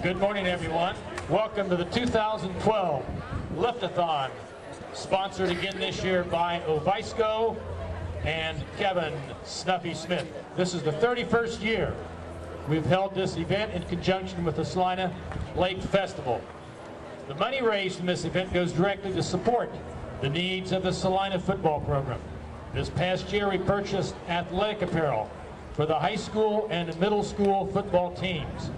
Good morning, everyone. Welcome to the 2012 Lift-A-Thon, sponsored again this year by Ovisco and Kevin Snuffy Smith. This is the 31st year we've held this event in conjunction with the Celina Lake Festival. The money raised from this event goes directly to support the needs of the Celina football program. This past year we purchased athletic apparel for the high school and middle school football teams.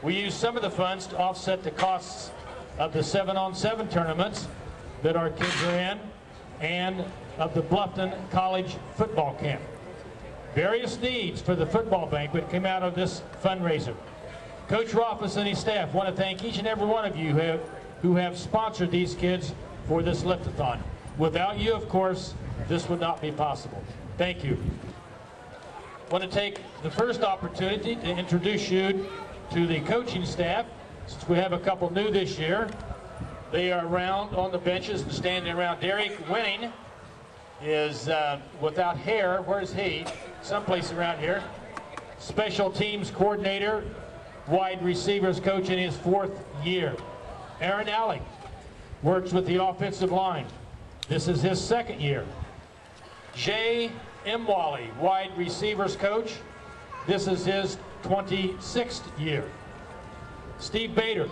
We used some of the funds to offset the costs of the 7-on-7 tournaments that our kids are in and of the Bluffton College football camp. Various needs for the football banquet came out of this fundraiser. Coach Rothfuss and his staff want to thank each and every one of you who have sponsored these kids for this Lift-A-Thon. Without you, of course, this would not be possible. Thank you. I want to take the first opportunity to introduce you to the coaching staff, since we have a couple new this year. They are around on the benches and standing around. Derek Winning is without hair. Where's he? Someplace around here. Special teams coordinator, wide receivers coach in his 4th year. Aaron Alley works with the offensive line. This is his 2nd year. Jay Imwally, wide receivers coach. This is his 26th year. Steve Bader,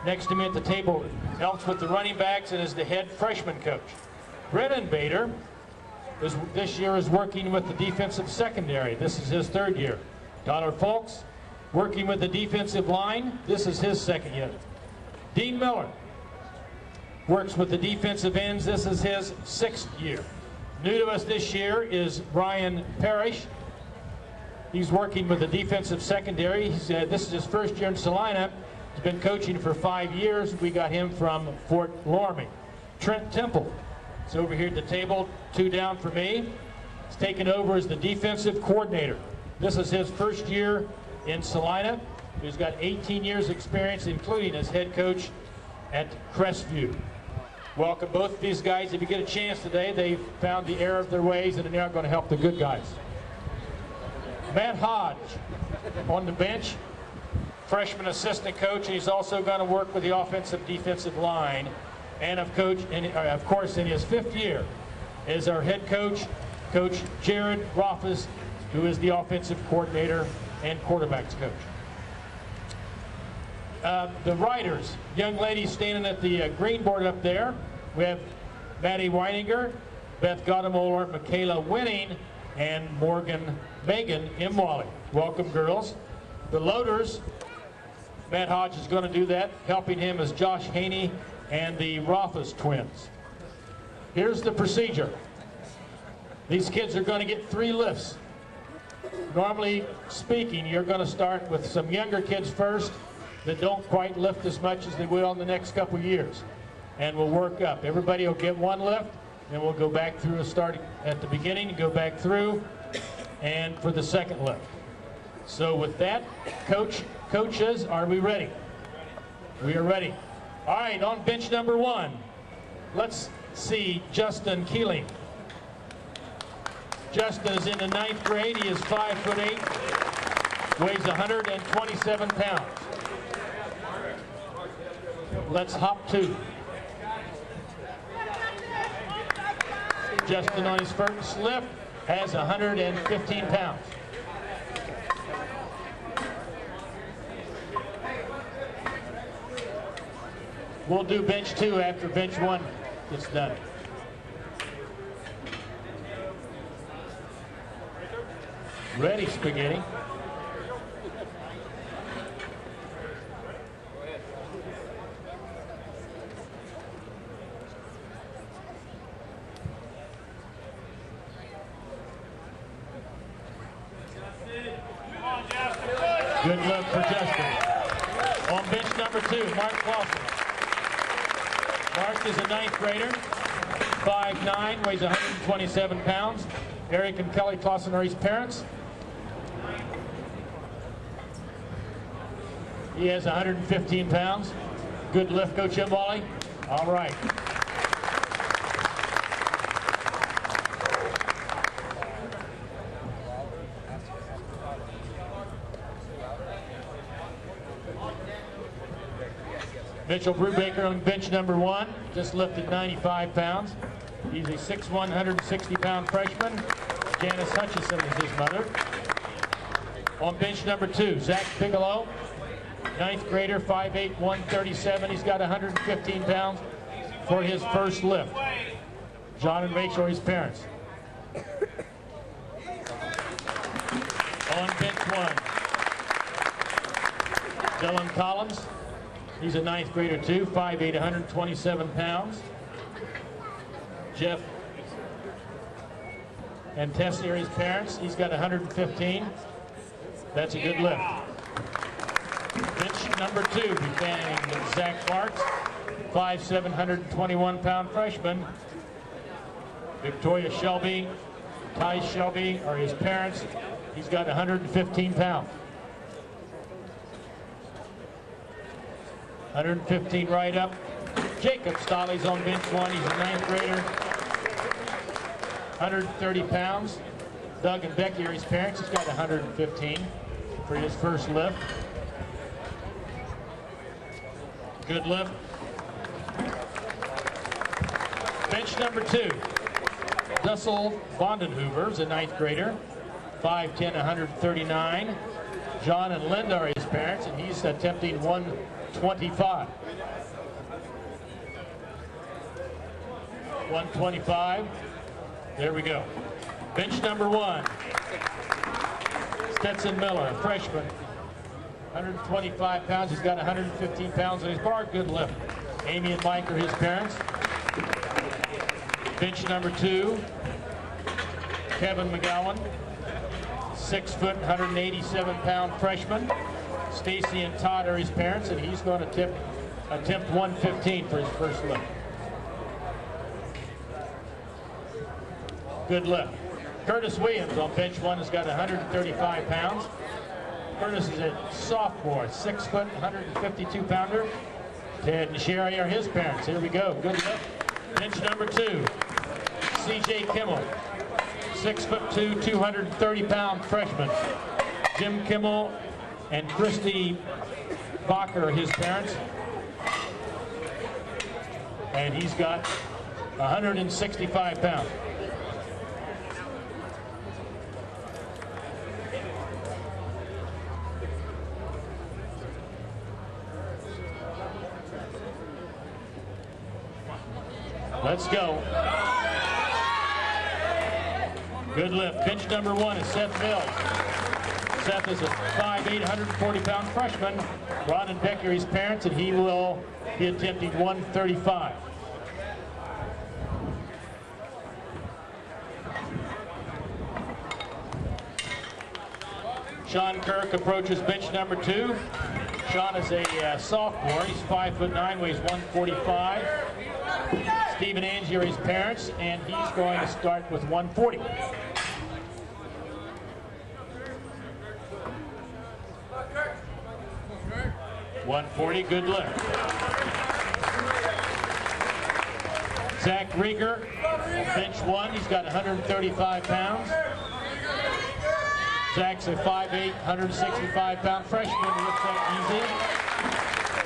next to me at the table, helps with the running backs and is the head freshman coach. Brennan Bader this year is working with the defensive secondary. This is his 3rd year. Tyler Folks working with the defensive line. This is his 2nd year. Dean Miller works with the defensive ends. This is his 6th year. New to us this year is Brian Parrish. He's working with the defensive secondary. This is his 1st year in Celina. He's been coaching for 5 years. We got him from Fort Loramie. Trent Temple is over here at the table, 2 down for me. He's taken over as the defensive coordinator. This is his 1st year in Celina. He's got 18 years experience, including as head coach at Crestview. Welcome both of these guys. If you get a chance today, they've found the error of their ways and they're going to help the good guys. Matt Hodge on the bench, freshman assistant coach, and he's also going to work with the offensive defensive line. And of course, in his 5th year is our head coach, Coach Jared Rothfuss, who is the offensive coordinator and quarterbacks coach. The riders, young ladies standing at the green board up there. We have Maddie Weininger, Beth Gadamoller, Michaela Winning, and Megan Imwally. Welcome, girls. The loaders, Matt Hodge is going to do that. Helping him is Josh Haney and the Rothfuss twins. Here's the procedure. These kids are going to get 3 lifts. Normally speaking, you're going to start with some younger kids first that don't quite lift as much as they will in the next couple years. And we'll work up. Everybody will get 1 lift, and we'll go back through, starting at the beginning, and go back through, and for the 2nd lift. So with that, coaches, are we ready? We are ready. All right, on bench number 1, let's see Justin Keeling. Justin is in the 9th grade. He is 5'8", weighs 127 pounds. Let's hop 2. Justin on his 1st lift has 115 pounds. We'll do bench 2 after bench 1 gets done. Ready, Spaghetti. Good look for Justin. On bench number 2, Mark Clausen. Mark is a 9th grader, 5'9", weighs 127 pounds. Eric and Kelly Clausen are his parents. He has 115 pounds. Good lift, Coach Imwally. All right. Mitchell Brubaker on bench number 1, just lifted 95 pounds. He's a 6'1", 160-pound freshman. Janice Hutchison is his mother. On bench number 2, Zach Bigelow, 9th grader, 5'8", 137. He's got 115 pounds for his first lift. John and Rachel are his parents. On bench 1, Dylan Collins. He's a 9th grader too, 5'8", 127 pounds. Jeff and Tessie are his parents. He's got 115. That's a good lift. Bench number 2, beginning Zach Marks, 5'7", 121-pound freshman. Victoria Shelby, Ty Shelby are his parents. He's got 115 pounds. 115 right up. Jacob Stolly's on bench 1. He's a 9th grader, 130 pounds. Doug and Becky are his parents. He's got 115 for his first lift. Good lift. Bench number 2, Dussel Bondenhoover's a 9th grader, 5'10", 139. John and Linda are his parents, and he's attempting 125. 125. There we go. Bench number 1, Stetson Miller, a freshman, 125 pounds. He's got 115 pounds on his bar. Good lift. Amy and Mike are his parents. Bench number 2, Kevin McGowan, 6 foot, 187-pound freshman. Stacy and Todd are his parents, and he's going to attempt 115 for his first lift. Good lift. Curtis Williams on bench 1 has got 135 pounds. Curtis is a sophomore, 6 foot, 152-pounder. Ted and Sherry are his parents. Here we go. Good lift. Bench number 2, C.J. Kimmel, 6'2", 230-pound freshman. Jim Kimmel and Christy Bacher are his parents. And he's got 165 pounds. Let's go. Good lift. Bench number 1 is Seth Mills. Seth is a 5'8", 140-pound freshman. Ron and Becky are his parents, and he will be attempting 135. Sean Kirk approaches bench number 2. Sean is a sophomore. He's 5'9", weighs 145. Steve and Angie are his parents, and he's going to start with 140. Good lift. Zach Rieger, bench 1, he's got 135 pounds. Zach's a 5'8", 165-pound freshman, lifts that easy.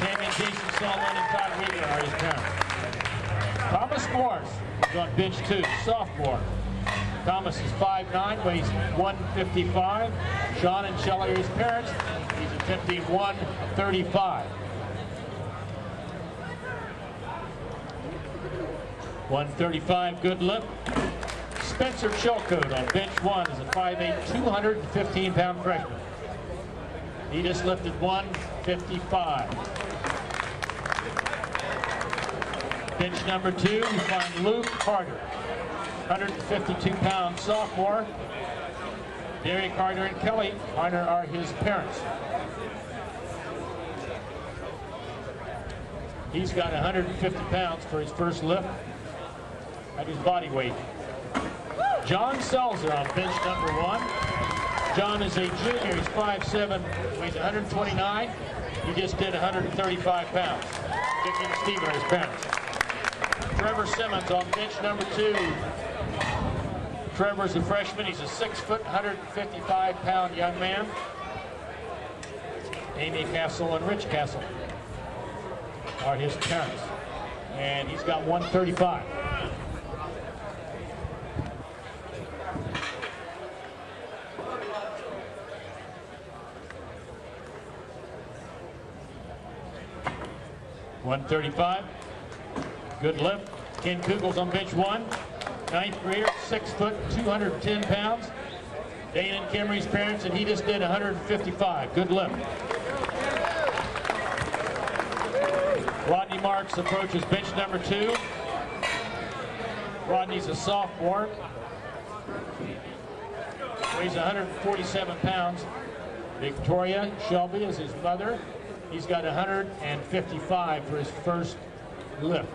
Tammy and Jason Selman and Todd Rieger are his parents. Thomas Morris is on bench 2, sophomore. Thomas is 5'9", weighs 155. Sean and Shelley are his parents. He's attempting 135. 135, good lift. Spencer Chilcote on bench 1 is a 5'8", 215-pound freshman. He just lifted 155. Bench number 2, you find Luke Carter, 152-pound sophomore. Derek Carter and Kelly Carter are his parents. He's got 150 pounds for his first lift at his body weight. John Selzer on bench number 1. John is a junior, he's 5'7", weighs 129. He just did 135 pounds. Vicky and Steve are his parents. Trevor Simmons on bench number 2. Trevor's a freshman. He's a 6 foot, 155-pound young man. Amy Castle and Rich Castle are his parents. And he's got 135. .135. Good lift. Ken Kugel's on bench 1. 9th grader, 6 foot, 210 pounds. Dane and Kimmery's parents, and he just did 155. Good lift. Rodney Marks approaches bench number 2. Rodney's a sophomore. Weighs 147 pounds. Victoria Shelby is his mother. He's got 155 for his first lift.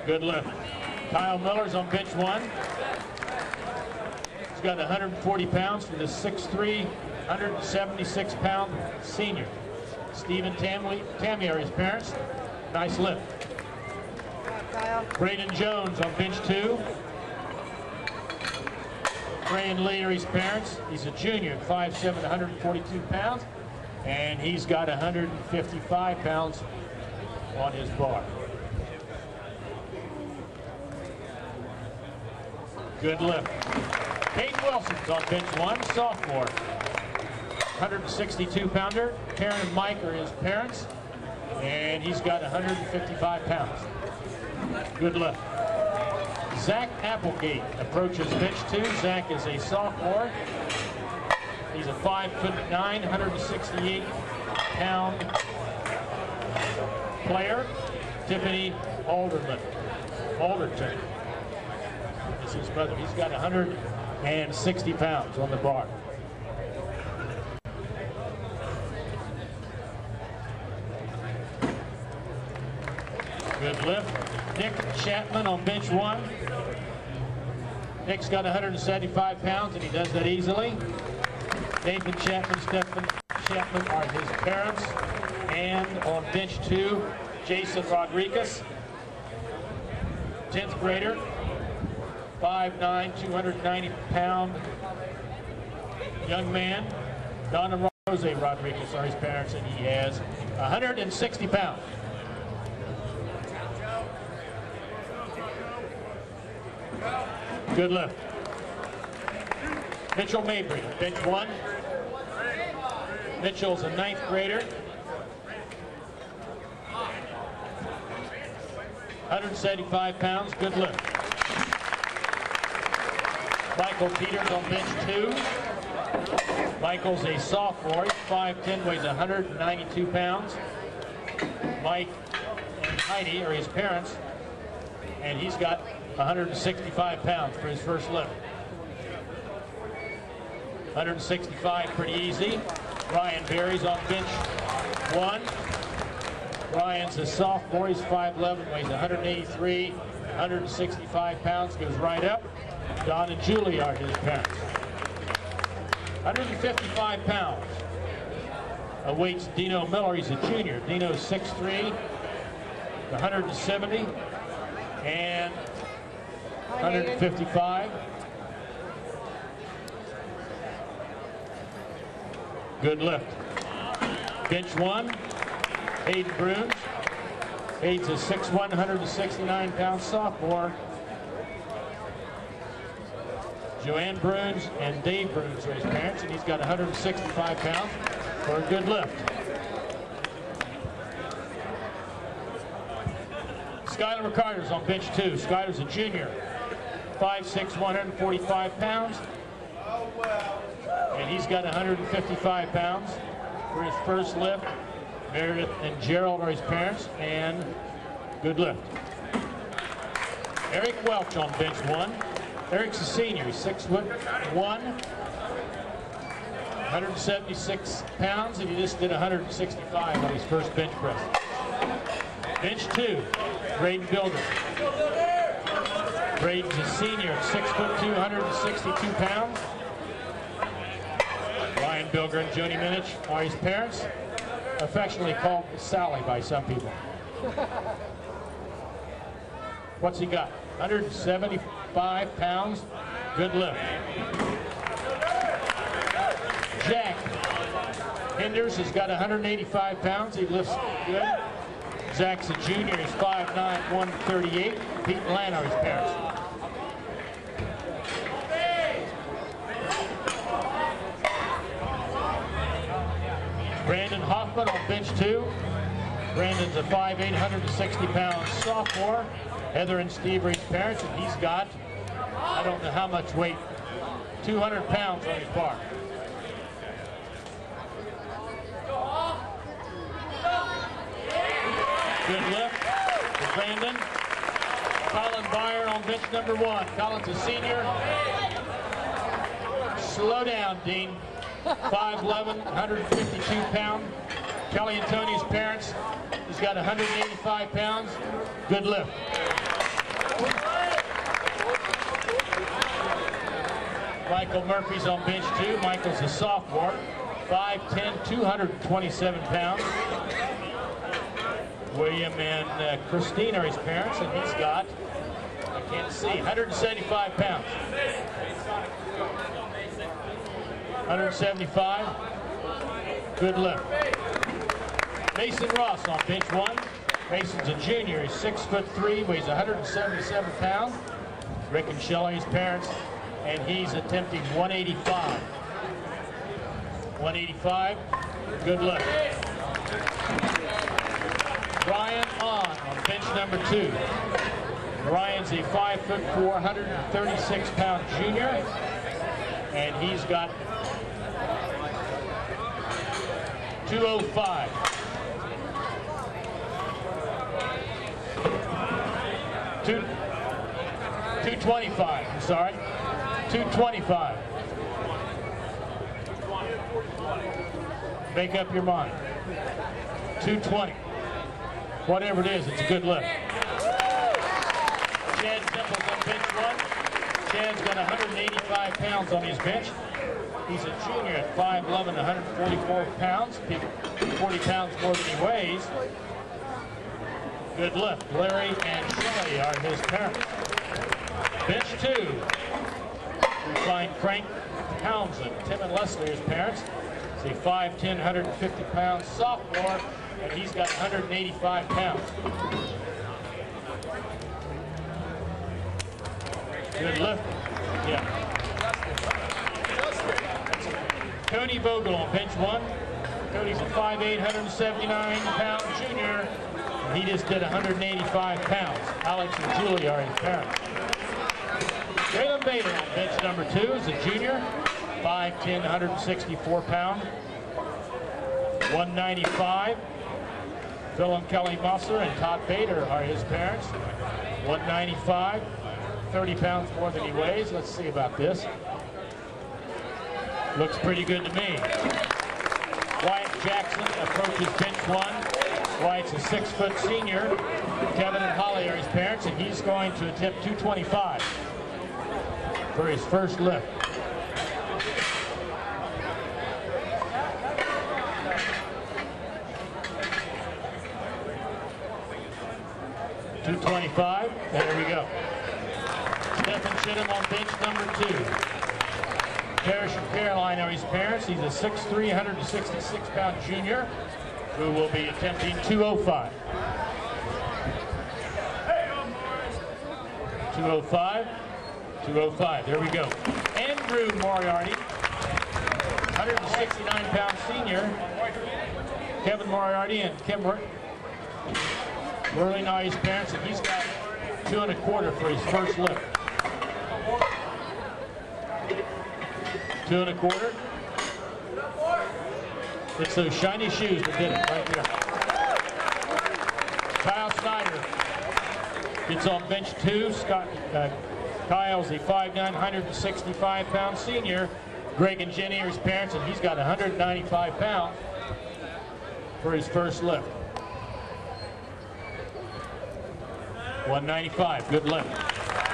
Good lift. Kyle Miller's on bench 1. He's got 140 pounds for the 6'3", 176-pound senior. Stephen Tammy are his parents. Nice lift. Braden Jones on bench 2. Brian Lee are his parents. He's a junior, 5'7", 142 pounds, and he's got 155 pounds on his bar. Good lift. Peyton Wilson's on bench 1, sophomore. 162-pounder. Karen and Mike are his parents, and he's got 155 pounds. Good lift. Zach Applegate approaches bench 2. Zach is a sophomore. He's a 5'9", 168-pound player. Tiffany Alderton is his brother. He's got 160 pounds on the bar. Good lift. Nick Chapman on bench 1. Nick's got 175 pounds, and he does that easily. Nathan Chapman, Stephen Chapman are his parents. And on bench 2, Jason Rodriguez, 10th grader, 5'9", 290-pound young man. Donna Rose Rodriguez are his parents, and he has 160 pounds. Good lift. Mitchell Mabry, bench 1. Mitchell's a 9th grader. 175 pounds, good lift. Michael Peters on bench 2. Michael's a sophomore, he's 5'10", weighs 192 pounds. Mike and Heidi are his parents, and he's got 165 pounds for his first lift. 165, pretty easy. Ryan Berry's on bench 1. Ryan's a sophomore, he's 5'11", weighs 183, 165 pounds, goes right up. Don and Julie are his parents. 155 pounds awaits Dino Miller, he's a junior. Dino's 6'3", 170, and 155. Good lift. Bench 1, Hayden Bruns. Hayden's a 6'1", 169-pound sophomore. Joanne Bruns and Dave Bruns are his parents, and he's got 165 pounds for a good lift. Skylar Ricardo's on bench 2. Skylar's a junior, 5'6", 145 pounds. And he's got 155 pounds for his first lift. Meredith and Gerald are his parents, and good lift. Eric Welch on bench 1. Eric's a senior, he's 6'1", 176 pounds, and he just did 165 on his first bench press. Bench 2, Braden Bilger. Braden's a senior, 6'2", 162 pounds. Ryan Bilger and Joni Minich are his parents, affectionately called Sally by some people. What's he got? 175 pounds, good lift. Jack Enders has got 185 pounds. He lifts good. Jackson Jr. is 5'9", 138. Pete Land are his parents. Brandon Hoffman on bench 2. Brandon's a 5'8", 160-pound sophomore. Heather and Steve are his parents, and he's got, I don't know how much weight, 200 pounds on his bar. Good lift for Brandon. Colin Byer on bench number 1. Colin's a senior. Slow down, Dean. 5'11", 152 pound. Kelly and Tony's parents. He's got 185 pounds. Good lift. Michael Murphy's on bench 2. Michael's a sophomore. 5'10", 227 pounds. William and Christine are his parents, and he's got, I can't see, 175 pounds. 175. Good lift. Mason Ross on bench 1. Mason's a junior. He's 6'3", weighs 177 pounds. Rick and Shelley, his parents, and he's attempting 185. 185. Good lift. Brian on bench number 2. Brian's a 5'4", 136-pound junior, and he's got 205. 225, I'm sorry. 225. Make up your mind. 220. Whatever it is, it's a good lift. Chad Temple's on bench 1. Chad's got 185 pounds on his bench. He's a junior at 5'11", 144 pounds, 40 pounds more than he weighs. Good lift. Larry and Shelley are his parents. Bench 2. We find Frank Townsend. Tim and Leslie are his parents. He's a 5'10", 150 pound sophomore, and he's got 185 pounds. Good lift. Yeah. Tony Vogel on bench 1. Cody's a 5'8", 179-pound junior. He just did 185 pounds. Alex and Julie are his parents. Jalen Bader on bench number 2 is a junior. 5'10", 164-pound. 195. Phil and Kelly Mosser and Todd Bader are his parents. 195. 30 pounds more than he weighs. Let's see about this. Looks pretty good to me. Wyatt Jackson approaches bench 1. Wyatt's a 6-foot senior. Kevin and Holly are his parents, and he's going to attempt 225 for his first lift. .225. There we go. Stephen Chittum on bench number 2. Parrish and Caroline are his parents. He's a 6'3", 166-pound junior who will be attempting 205. 205. 205. There we go. Andrew Moriarty, 169-pound senior. Kevin Moriarty and Kim Worley are his parents, and he's got 2 1/4 for his first lift. 2 1/4. It's those shiny shoes that did it right there. Kyle Snyder gets on bench 2. Kyle's a 5'9", 165-pound senior. Greg and Jenny are his parents, and he's got 195 pounds for his first lift. 195, good lift.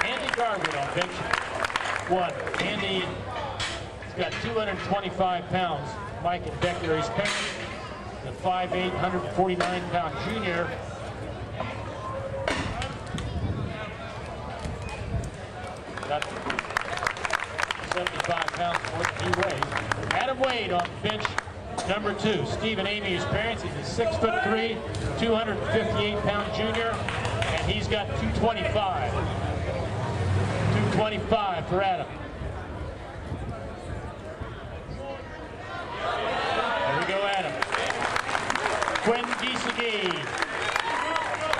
Andy Garwood on bench 1. Andy's got 225 pounds. Mike and Becky are his parents. The 5'8", 149-pound junior. Got 75 pounds more than he weighs. Adam Wade on bench Number 2, Stephen Amy's parents. He's a 6'3", 258-pound junior, and he's got 225. 225 for Adam. There we go, Adam. Quinn Giesecke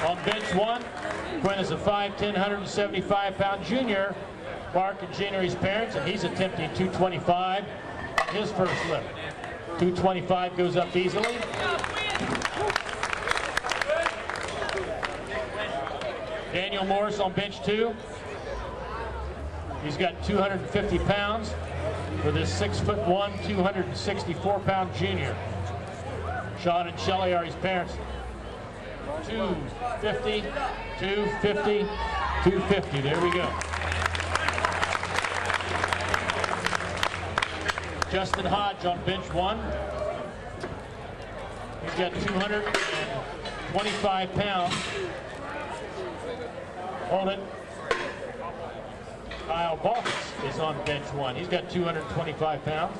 on bench 1. Quinn is a 5'10", 175-pound junior. Mark and January's parents, and he's attempting 225 on his first lift. 225 goes up easily. Daniel Morris on bench 2. He's got 250 pounds for this 6'1", 264-pound junior. Sean and Shelley are his parents. 250, 250, 250. There we go. Justin Hodge on bench 1. He's got 225 pounds. Hold it. Kyle Balkas is on bench 1. He's got 225 pounds.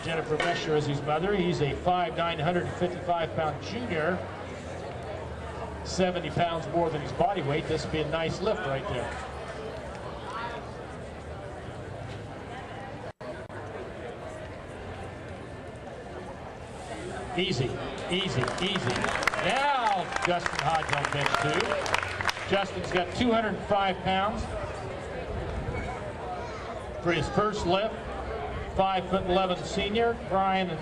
Jennifer Mesher is his mother. He's a 5'9", 155-pound junior. 70 pounds more than his body weight. This would be a nice lift right there. Easy, easy, easy. Now Justin Hodge on bench 2. Justin's got 205 pounds for his first lift. 5'11" senior. Brian and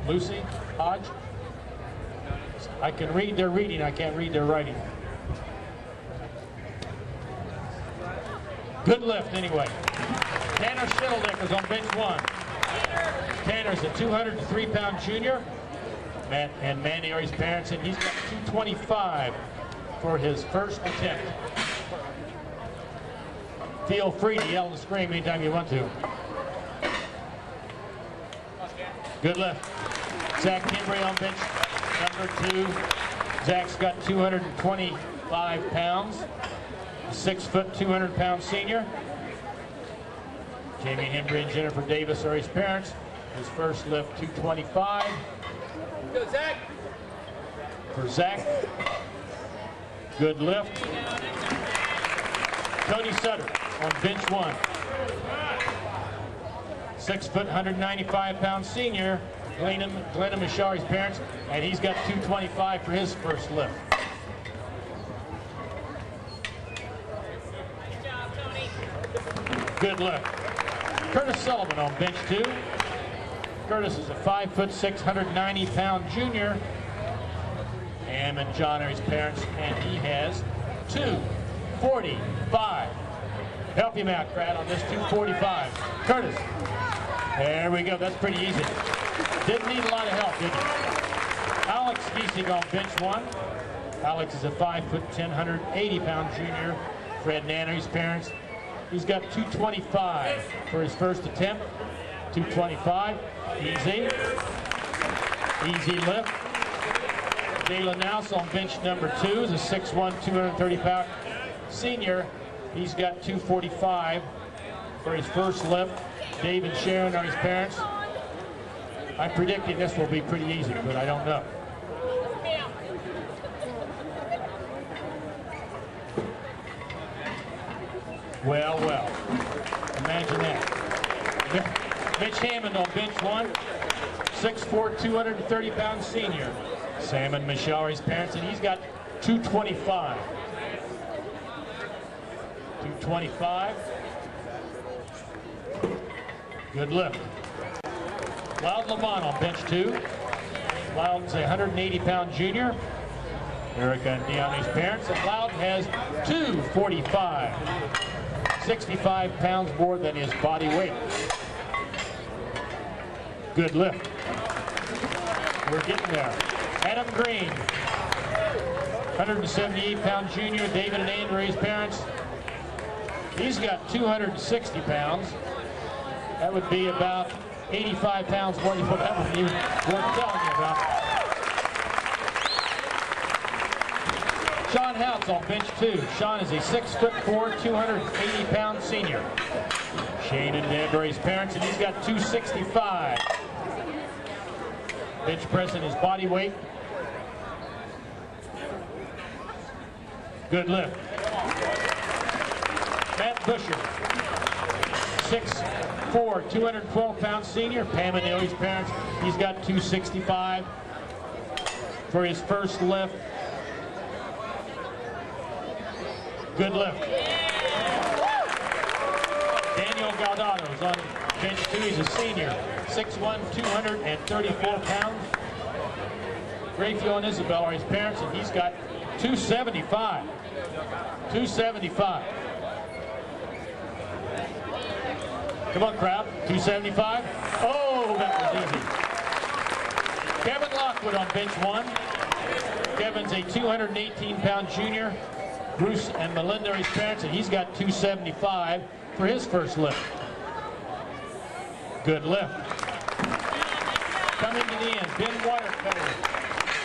Lucy Hodge. I can read their reading, I can't read their writing. Good lift anyway. Tanner Schitteldick is on bench 1. Tanner's a 203-pound junior. Matt and Mandy are his parents, and he's got 225 for his first attempt. Feel free to yell and scream anytime you want to. Good lift. Zach Kimbray on bench number 2. Zach's got 225 pounds. 6', 200-pound senior. Jamie Hembry and Jennifer Davis are his parents. His first lift, 225. Go, Zach. For Zach. Good lift. Cody Sutter on bench 1. 6', 195-pound senior. Glenna Mashari's parents, and he's got 225 for his first lift. Good lift. Curtis Sullivan on bench 2. Curtis is a 5'6", 190-pound junior. Am and John are his parents, and he has 245. Help him out, Brad, on this 245. Curtis. There we go. That's pretty easy. Didn't need a lot of help, did you? Alex Giesing on bench 1. Alex is a 5'10", 180-pound junior. Fred Nanner, his parents. He's got 225 for his first attempt. 225. Easy. Easy lift. Jalen Nouse on bench number 2 is a 6'1", 230-pound senior. He's got 245 for his first lift. Dave and Sharon are his parents. I'm predicting this will be pretty easy, but I don't know. Well, well. Imagine that. Mitch Hammond on bench 1. 6'4", 230-pound senior. Sam and Michelle are his parents, and he's got 225. 225. Good lift. Loud Lamont on bench 2. Loud's a 180-pound junior. Erica and Deanna's parents, and Loud has 245. 65 pounds more than his body weight. Good lift. We're getting there. Adam Green, 178-pound junior. David and Andrew's parents. He's got 260 pounds. That would be about 85 pounds more than that would be worth telling you about. Sean Houts on bench 2. Sean is a 6'4", 280-pound senior. Shane and Danbury's parents, and he's got 265. Bench pressing his body weight. Good lift. Matt Busher, 6'4", 212-pound senior. Pam and Neely's parents, he's got 265 for his first lift. Good lift. Daniel Galdado's on bench 2. He's a senior, 6'1", 234 pounds. Rayfield and Isabel are his parents, and he's got 275. 275. Come on, crowd. 275. Oh, that was easy. Kevin Lockwood on bench 1. Kevin's a 218-pound junior. Bruce and Melinda are his parents, and he's got 275 for his first lift. Good lift. Coming to the end, Ben Watercutter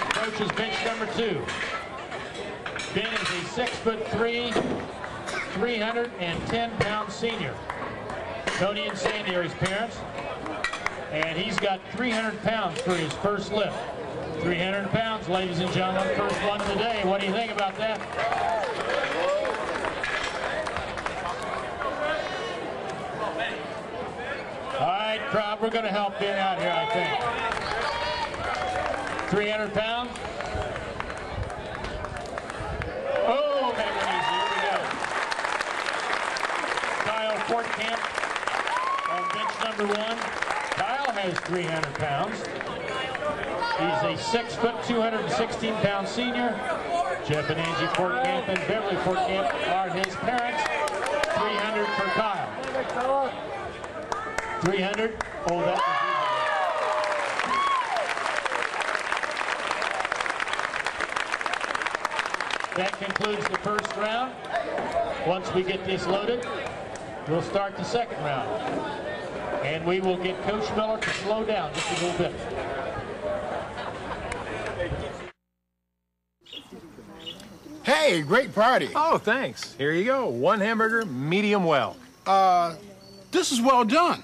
approaches bench number 2. Ben is a 6'3", 310-pound senior. Tony and Sandy are his parents, and he's got 300 pounds for his first lift. 300 pounds, ladies and gentlemen, first one of the day. What do you think about that? All right, crowd, we're going to help Ben out here, I think. 300 pounds. Oh, that was easy. Here we go. Kyle Fortcamp on bench number 1. Kyle has 300 pounds. He's a 6', 216-pound senior. Jeff and Angie Fortcamp and Beverly Fortcamp are his parents. 300 for Kyle. 300. Oh, that was easy. That concludes the first round. Once we get this loaded, we'll start the second round. And we will get Coach Miller to slow down just a little bit. Hey, great party. Oh, thanks. Here you go. 1 hamburger, medium well. This is well done.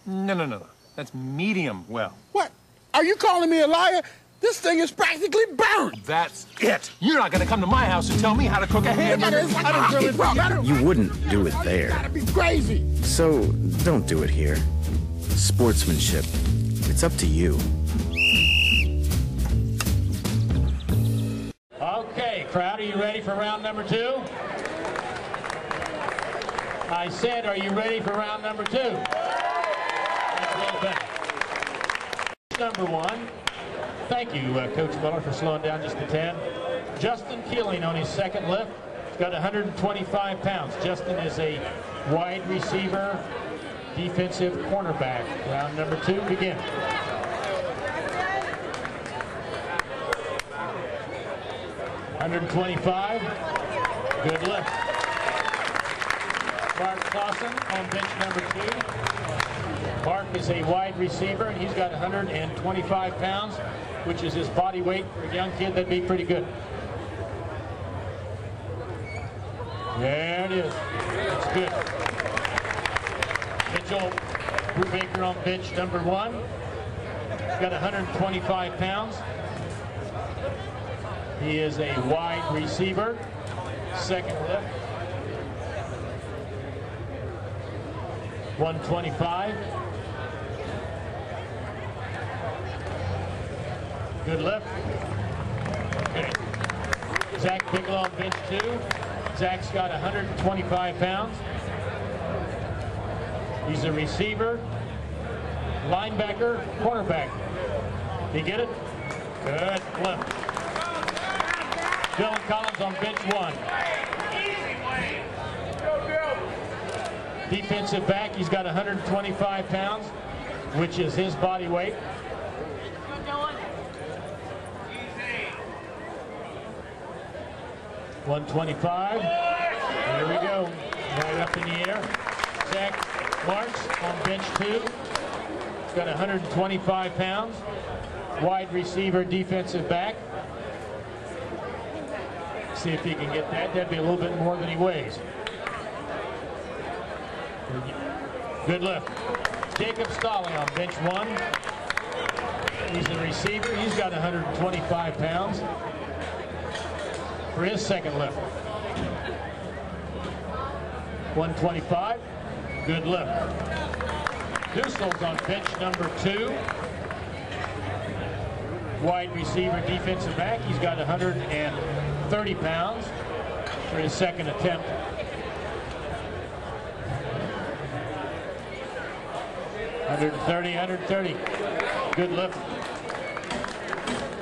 No. That's medium well. What? Are you calling me a liar? This thing is practically burned. That's it. You're not going to come to my house and tell me how to cook a hamburger. You wouldn't do it there. You gotta be crazy. So, don't do it here. Sportsmanship. It's up to you. Okay, crowd, are you ready for round number 2? I said, are you ready for round number 2? That's a little better. Number 1. Thank you, Coach Miller, for slowing down just a tad. Justin Keeling on his second lift. He's got 125 pounds. Justin is a wide receiver, defensive cornerback. Round number 2, begin. $125. Good lift. Mark Clausen on bench number 2. Mark is a wide receiver, and he's got 125 pounds, which is his body weight. For a young kid, that'd be pretty good. There it is. That's good. Mitchell Brubaker on bench number 1. He's got 125 pounds. He is a wide receiver. Second lift. 125. Good lift. Okay. Zach Bigelow on bench 2. Zach's got 125 pounds. He's a receiver, linebacker, cornerback. Did you get it? Good lift. Dylan Collins on bench 1. Defensive back, he's got 125 pounds, which is his body weight. $125. Here we go. Right up in the air. Zach Marks on bench 2. He's got 125 pounds. Wide receiver, defensive back. see if he can get that. That'd be a little bit more than he weighs. Good lift. Jacob Stolle on bench 1. He's the receiver. He's got 125 pounds for his second lift. 125. Good lift. Dussel's on bench number 2. Wide receiver, defensive back. He's got 130 pounds for his second attempt. $130. Good lift.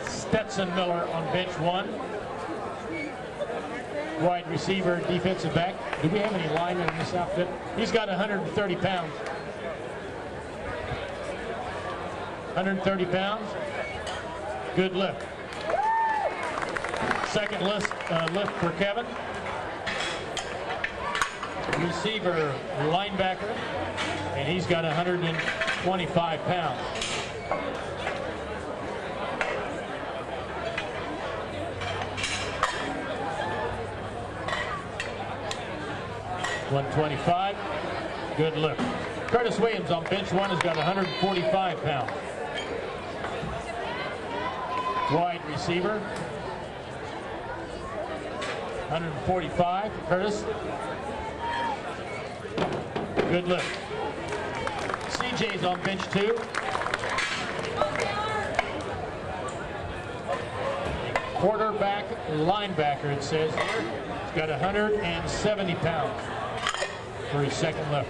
Stetson Miller on bench 1. Wide receiver, defensive back. Do we have any linemen in this outfit? He's got 130 pounds. 130 pounds. Good lift. Second lift for Kevin. Receiver, linebacker, and he's got 125 pounds. $125. Good lift. Curtis Williams on bench 1 has got 145 pounds. Wide receiver. 145 for Curtis. Good lift. CJ's on bench 2. Quarterback, linebacker, it says here. He's got 170 pounds for his second lift.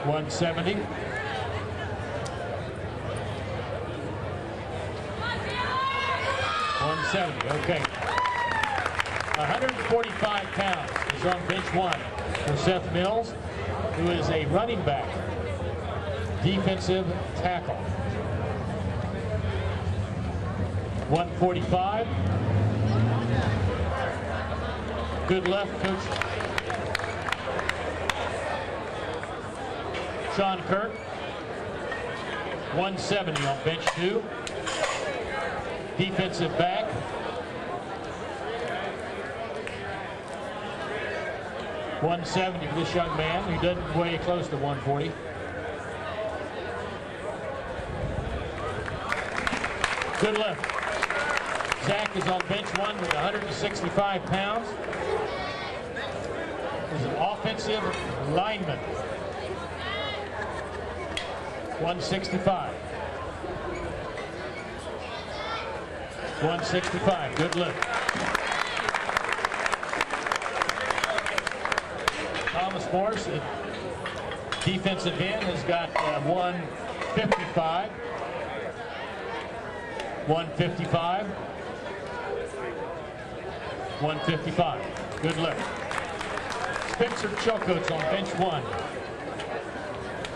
$170. Okay. 145 pounds is on bench 1 for Seth Mills, who is a running back, defensive tackle. 145. Good left, Coach Sean Kirk. 170 on bench 2. Defensive back. 170 for this young man who doesn't weigh close to 140. Good lift. Zach is on bench 1 with 165 pounds. He's an offensive lineman. 165. 165. Good lift. Thomas Morris, defensive end, has got 155. 155. 155. Good lift. Spencer Chilcote's on bench 1.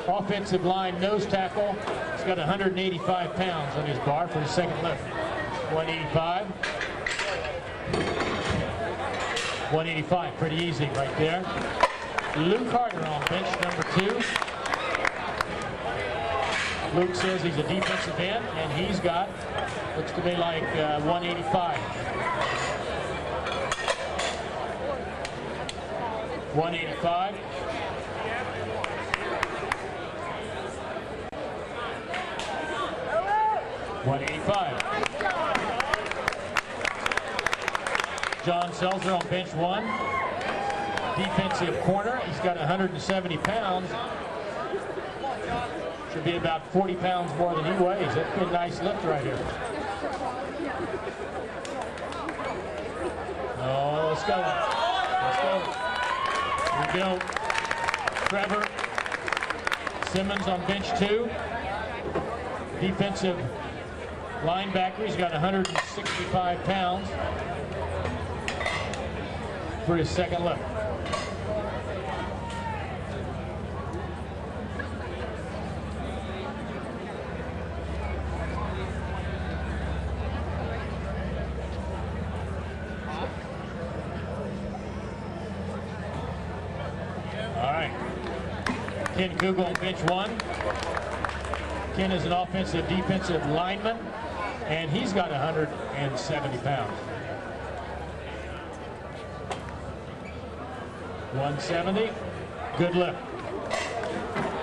Offensive line nose tackle. He's got 185 pounds on his bar for his second lift. 185. 185. Pretty easy right there. Luke Carter on bench number 2. Luke says he's a defensive end, and he's got, looks to me like 185. 185. John Seltzer on bench 1. Defensive corner. He's got 170 pounds. Should be about 40 pounds more than he weighs. That'd be a nice lift right here. Oh, let's go. Let's go. Here we go. Trevor Simmons on bench 2. Defensive linebacker. He's got 165 pounds for his second lift. Ken Google on bench 1. Ken is an offensive defensive lineman, and he's got 170 pounds. 170, good lift.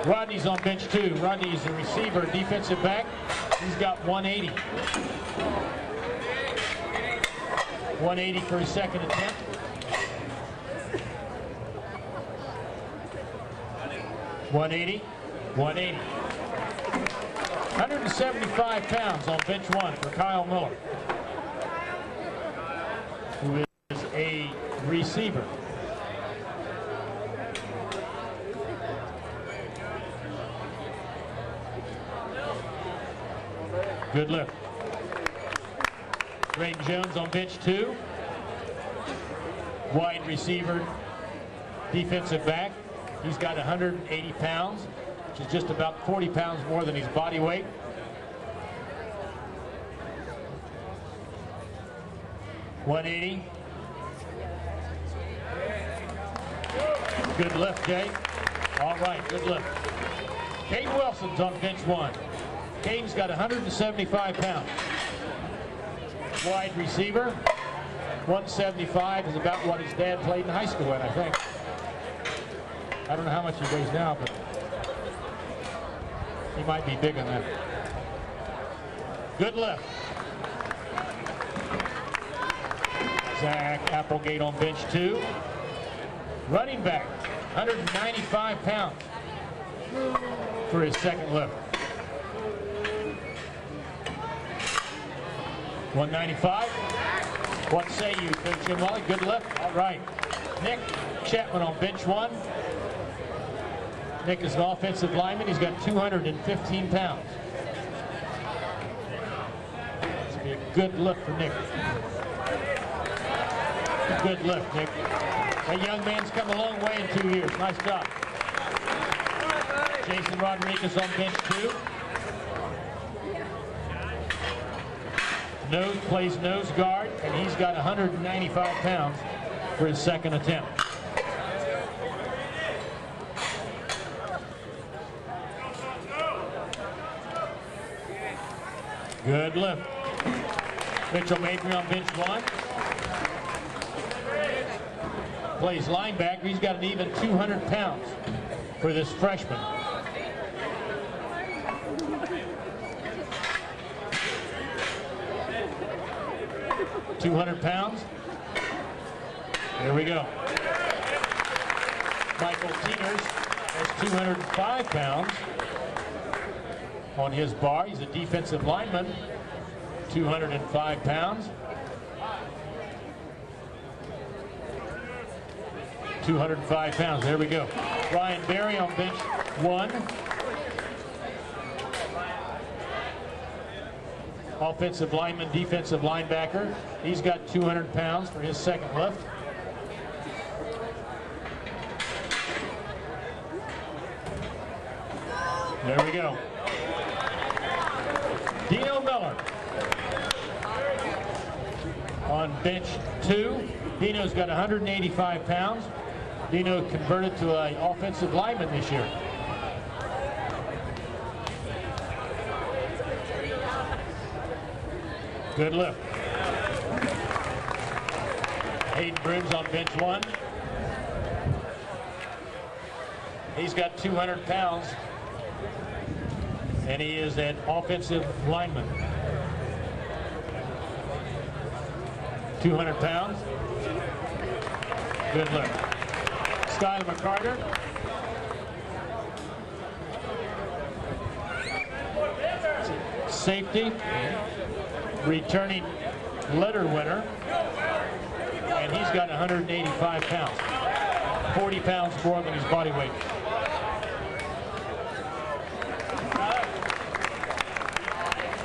Rodney's on bench 2. Rodney is a receiver, defensive back. He's got 180. 180 for his second attempt. 180, 180. 175 pounds on bench 1 for Kyle Miller, who is a receiver. Good lift. Drayton Jones on bench 2. Wide receiver, defensive back. He's got 180 pounds, which is just about 40 pounds more than his body weight. $180. Good lift, Jay. All right, good lift. Caden Wilson's on bench 1. Caden's got 175 pounds. Wide receiver. 175 is about what his dad played in high school at, I think. I don't know how much he weighs now, but he might be big on that. Good lift. Zach Applegate on bench 2. Running back, 195 pounds for his second lift. 195. What say you, Coach Jim Wally? Good lift. All right. Nick Chapman on bench 1. Nick is an offensive lineman. He's got 215 pounds. This will be a good lift for Nick. Good lift, Nick. That young man's come a long way in 2 years. Nice job. Jason Rodriguez on bench 2. Plays nose guard, and he's got 195 pounds for his second attempt. Good lift. Mitchell Mabry on bench 1. Plays linebacker. He's got an even 200 pounds for this freshman. £200. There we go. Michael Teeters has 205 pounds on his bar. He's a defensive lineman. 205 pounds. 205 pounds. There we go. Ryan Berry on bench 1. Offensive lineman, defensive linebacker. He's got 200 pounds for his second lift. There we go. Dino Miller on bench 2. Dino's got 185 pounds. Dino converted to an offensive lineman this year. Good lift. Hayden Briggs on bench 1. He's got 200 pounds, and he is an offensive lineman. 200 pounds. Good lift. Skylar McCarter. Safety. Returning letter winner, and he's got 185 pounds. 40 pounds more than his body weight.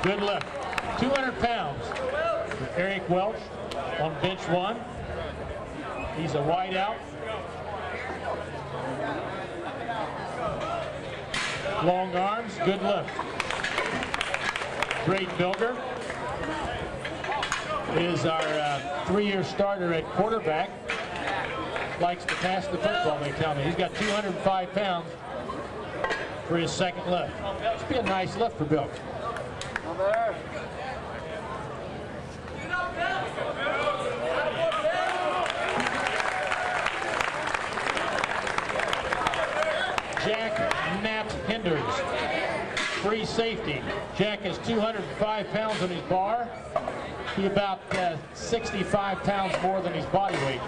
Good lift. 200 pounds for Eric Welch on bench 1. He's a wide out. Long arms, good lift. Drayton Bilger is our 3-year starter at quarterback. Likes to pass the football, they tell me. He's got 205 pounds for his second lift. This be a nice lift for Bill. Jack Nat Hinders, free safety. Jack is 205 pounds on his bar. He about 65 pounds more than his body weight.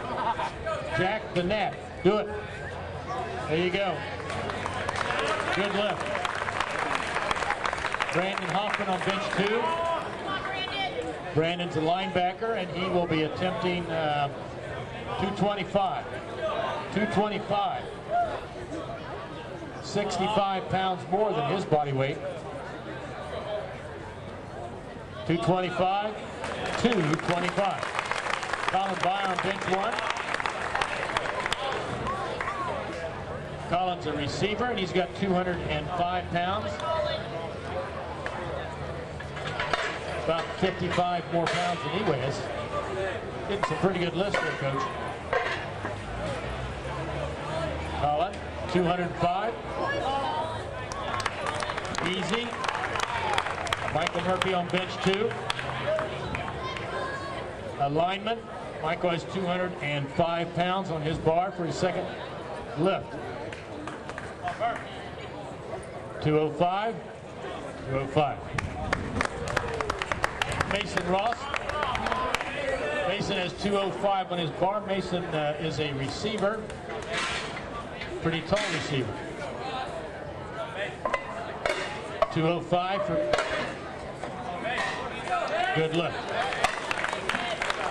Jack the Nat, do it. There you go. Good lift. Brandon Hoffman on bench 2. Brandon's a linebacker, and he will be attempting 225. 225. 65 pounds more than his body weight. 225, 225. Colin Byer on bench 1. Colin's a receiver, and he's got 205 pounds. About 55 more pounds than he weighs. Getting some pretty good lifts there, Coach. Colin, 205. Easy. Michael Murphy on bench 2. Alignment. Michael has 205 pounds on his bar for his second lift. 205. 205. Mason Ross. Mason has 205 on his bar. Mason is a receiver. Pretty tall receiver. 205 for good lift.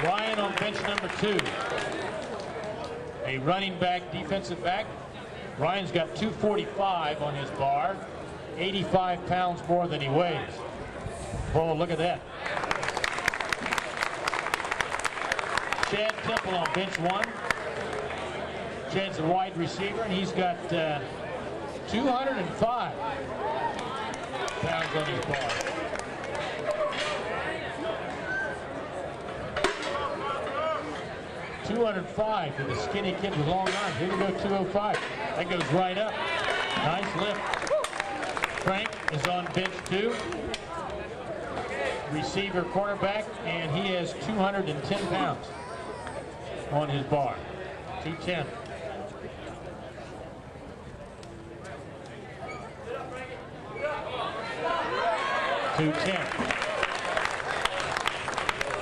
Ryan on bench number 2. A running back, defensive back. Ryan's got 245 on his bar. 85 pounds more than he weighs. Oh, look at that. Chad Temple on bench 1. Chad's a wide receiver, and he's got 205 pounds on his bar. $205 for the skinny kid with long arms. Here we go, 205. That goes right up. Nice lift. Frank is on bench 2. Receiver, cornerback, and he has 210 pounds on his bar. 210.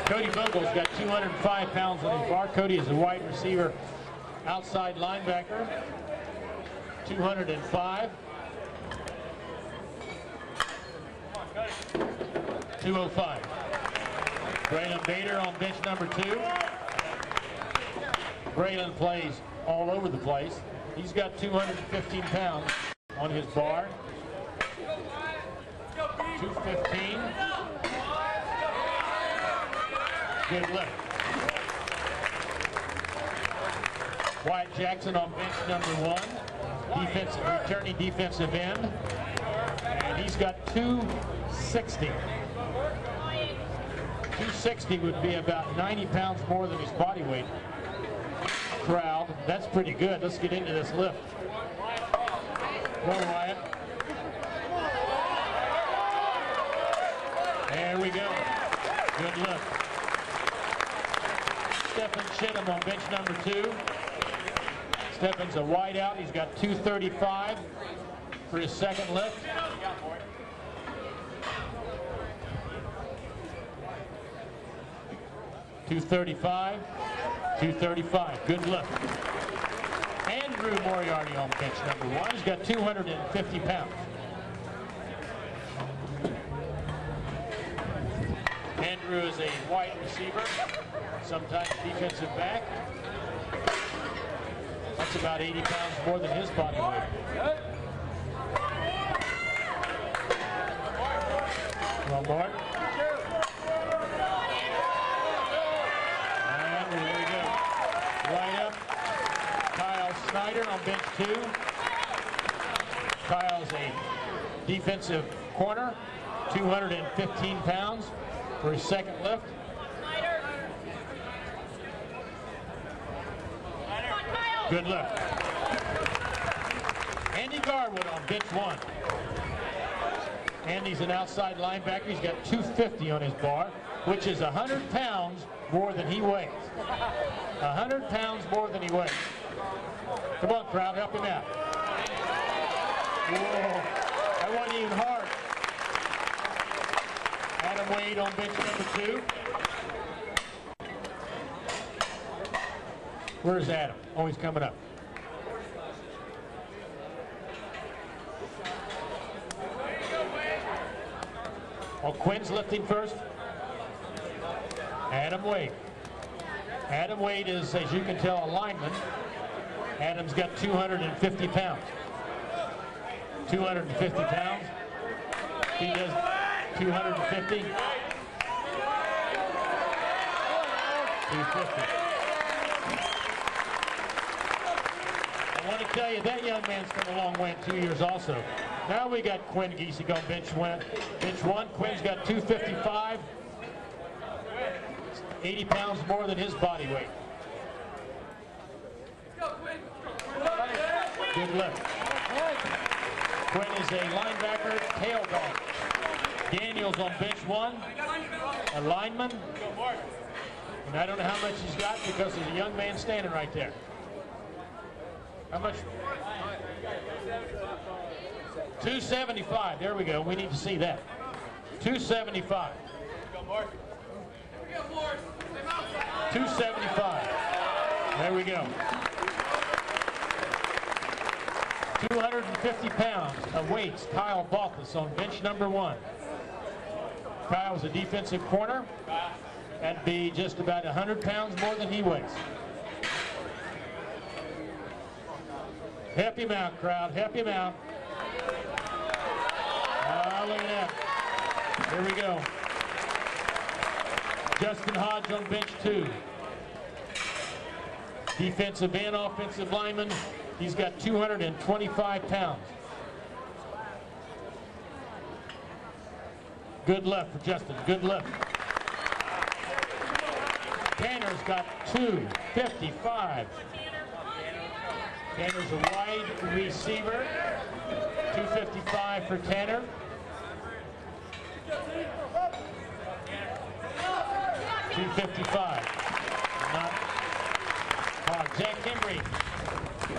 Cody Vogel's got 205 pounds on his bar. Cody is a wide receiver, outside linebacker. 205. 205. Braylon Bader on bench number 2. Braylon plays all over the place. He's got 215 pounds on his bar. 215. Good lift. Wyatt Jackson on bench number 1. Returning defensive end. And he's got 260. 260 would be about 90 pounds more than his body weight. Crowd, that's pretty good. Let's get into this lift. Go, Wyatt. There we go. Good lift. Stephen Chittum on bench number 2. Stephen's a wide out. He's got 235 for his second lift. $235, $235. Good lift. Andrew Moriarty on bench number 1. He's got 250 pounds. Andrew is a wide receiver, sometimes defensive back. That's about 80 pounds more than his body weight. Come on, Bart. And there we go. Right up. Kyle Snyder on bench 2. Kyle's a defensive corner, 215 pounds for his second lift. Good lift. Andy Garwood on bench 1. Andy's an outside linebacker. He's got 250 on his bar, which is 100 pounds more than he weighs. 100 pounds more than he weighs. Come on, crowd, help him out. Whoa, that wasn't even hard. Adam Wade on bench number 2. Where's Adam? Oh, he's coming up. Oh, Quinn's lifting first. Adam Wade. Adam Wade is, as you can tell, a lineman. Adam's got 250 pounds. 250 pounds. He does 250. 250. I want to tell you, that young man's come a long way in 2 years also. Now we got Quinn Giesig on bench 1. Quinn's got 255. 80 pounds more than his body weight. Good lift. Quinn is a linebacker, tail dog. Daniels on bench 1, a lineman. And I don't know how much he's got because there's a young man standing right there. How much? 275. There we go. We need to see that. 275. 275. There we go. 250 pounds of weights. Kyle Balthus on bench number 1. Kyle's a defensive corner. That'd be just about 100 pounds more than he weighs. Help him out, crowd. Help him out. Oh, look at that. Here we go. Justin Hodge on bench 2. Defensive end, offensive lineman. He's got 225 pounds. Good lift for Justin. Good lift. Tanner's got 255. Tanner's a wide receiver. 255 for Tanner. $255. Not hard. Zach Henry.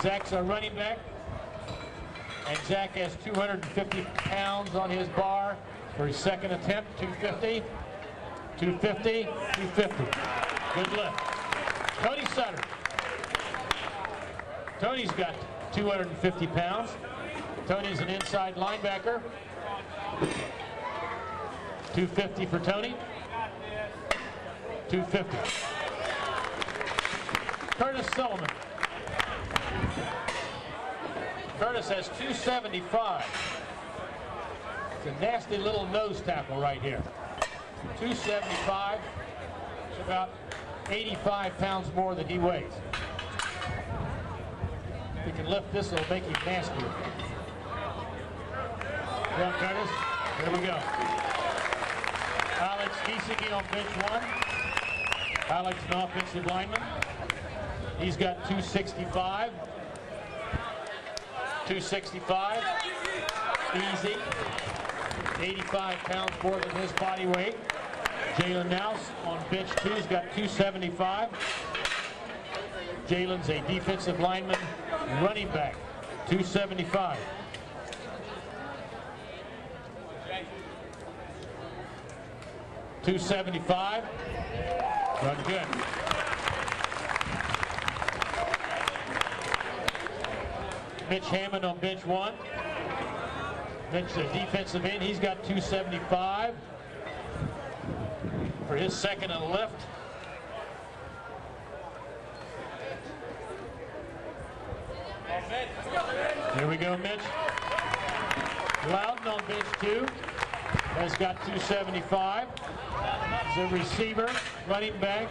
Zach's a running back. And Zach has 250 pounds on his bar for his second attempt. 250. 250. 250. Good lift. Tony Sutter. Tony's got 250 pounds. Tony's an inside linebacker. 250 for Tony. 250. Curtis Sullivan. Curtis has 275. It's a nasty little nose tackle right here. 275. It's about 85 pounds more than he weighs. If he can lift this, it'll make him nastier. Well, Curtis, here we go. Alex Giesecke on bench 1. Alex, an offensive lineman. He's got 265. 265. Easy. 85 pounds more than his body weight. Jalen Nouse on bench 2 has got 275. Jalen's a defensive lineman, running back, 275. $275. Run good. Mitch Hammond on bench 1. Mitch, the defensive end, he's got 275 for his second and lift. Here we go, Mitch. Loudon on bench 2 has got 275. He's a receiver, running back,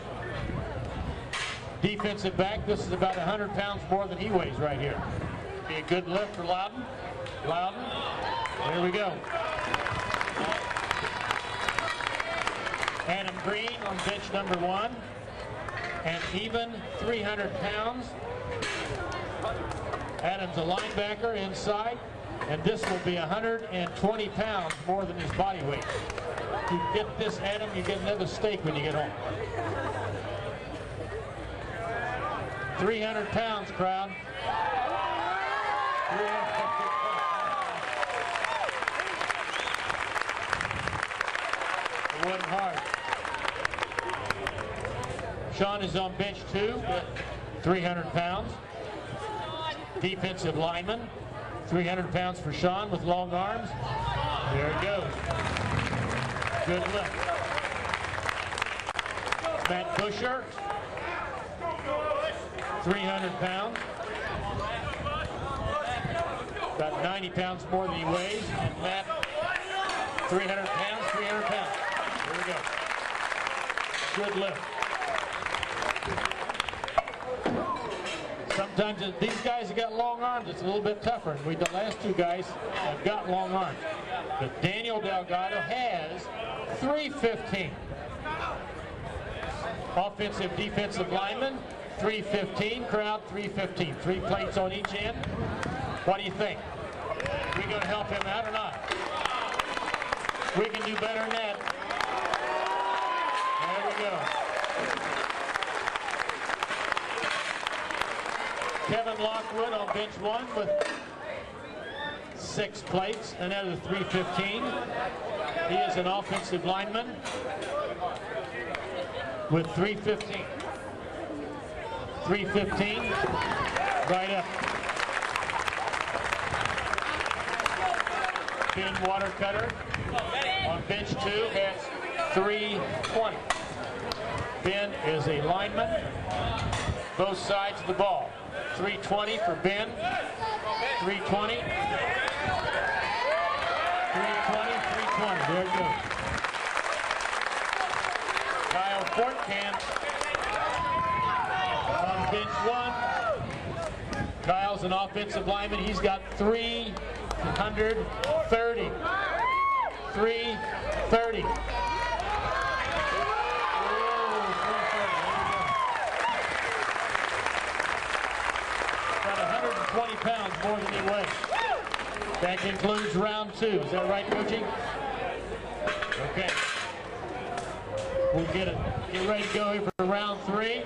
defensive back. This is about 100 pounds more than he weighs right here. Be a good lift for Loudon. Loudon. Here we go. Adam Green on bench number 1. And even 300 pounds. Adam's a linebacker inside, and this will be 120 pounds more than his body weight. If you get this, Adam, you get another steak when you get home. 300 pounds, crowd. 350 pounds. It wasn't hard. Sean is on bench 2 at 300 pounds. Defensive lineman, 300 pounds for Sean with long arms. There it goes. Good lift. Matt Busher, 300 pounds. About 90 pounds more than he weighs. And Matt, 300 pounds, 300 pounds. Here we go. Good lift. Sometimes these guys have got long arms, it's a little bit tougher. And the last 2 guys have got long arms. But Daniel Delgado has 315. Offensive, defensive lineman, 315. Crowd, 315. 3 plates on each end. What do you think? We going to help him out or not? We can do better than that. There we go. Kevin Lockwood on bench 1 with 6 plates, another 315. He is an offensive lineman with 315. 315, right up. Ben Watercutter on bench 2 has 320. Ben is a lineman, both sides of the ball. 320 for Ben, 320, 320, 320, there it goes. Kyle Fortkamp on bench 1. Kyle's an offensive lineman, he's got 330. 330. About 120 pounds more than he weighs. That concludes round 2. Is that right, Coachy? Okay. We'll get ready to go here for round 3.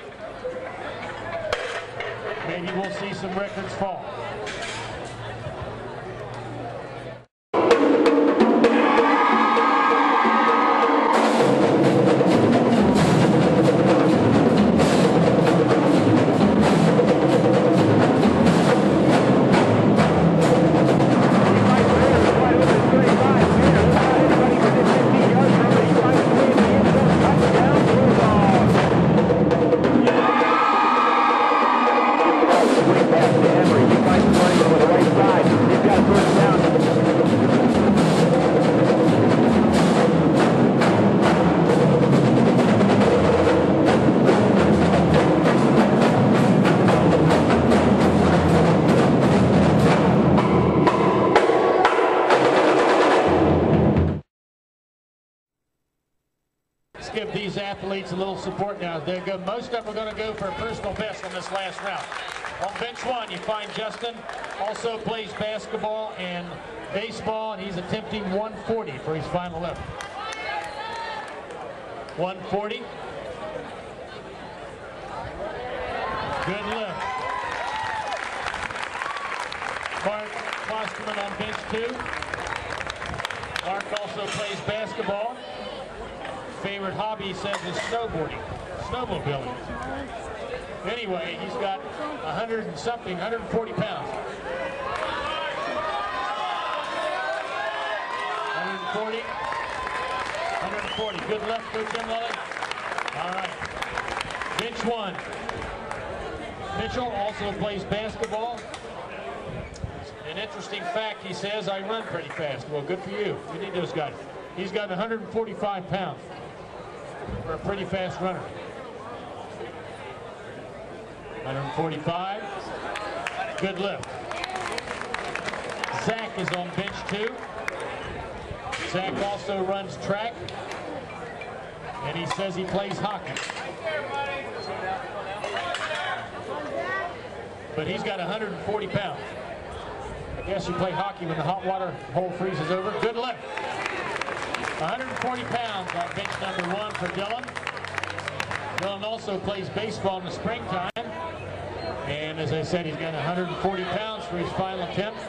Maybe we'll see some records fall. Give these athletes a little support now. They're good. Most of them are going to go for a personal best on this last round. On bench 1, you find Justin, also plays basketball and baseball, and he's attempting 140 for his final lift. 140. Good lift. Mark Klosterman on bench 2. Mark also plays basketball. Favorite hobby, he says, is snowboarding, snowmobiling. Anyway, he's got 100 and something, 140 pounds. 140, 140. Good luck, Coach Emily. All right. Bench 1. Mitchell also plays basketball. An interesting fact, he says, I run pretty fast. Well, good for you. You need those guys. He's got 145 pounds. For a pretty fast runner. 145. Good lift. Zach is on bench 2. Zach also runs track. And he says he plays hockey. but he's got 140 pounds. I guess you play hockey when the hot water hole freezes over. Good lift. 140 pounds on bench number 1 for Dylan. Dylan also plays baseball in the springtime. And as I said, he's got 140 pounds for his final attempt.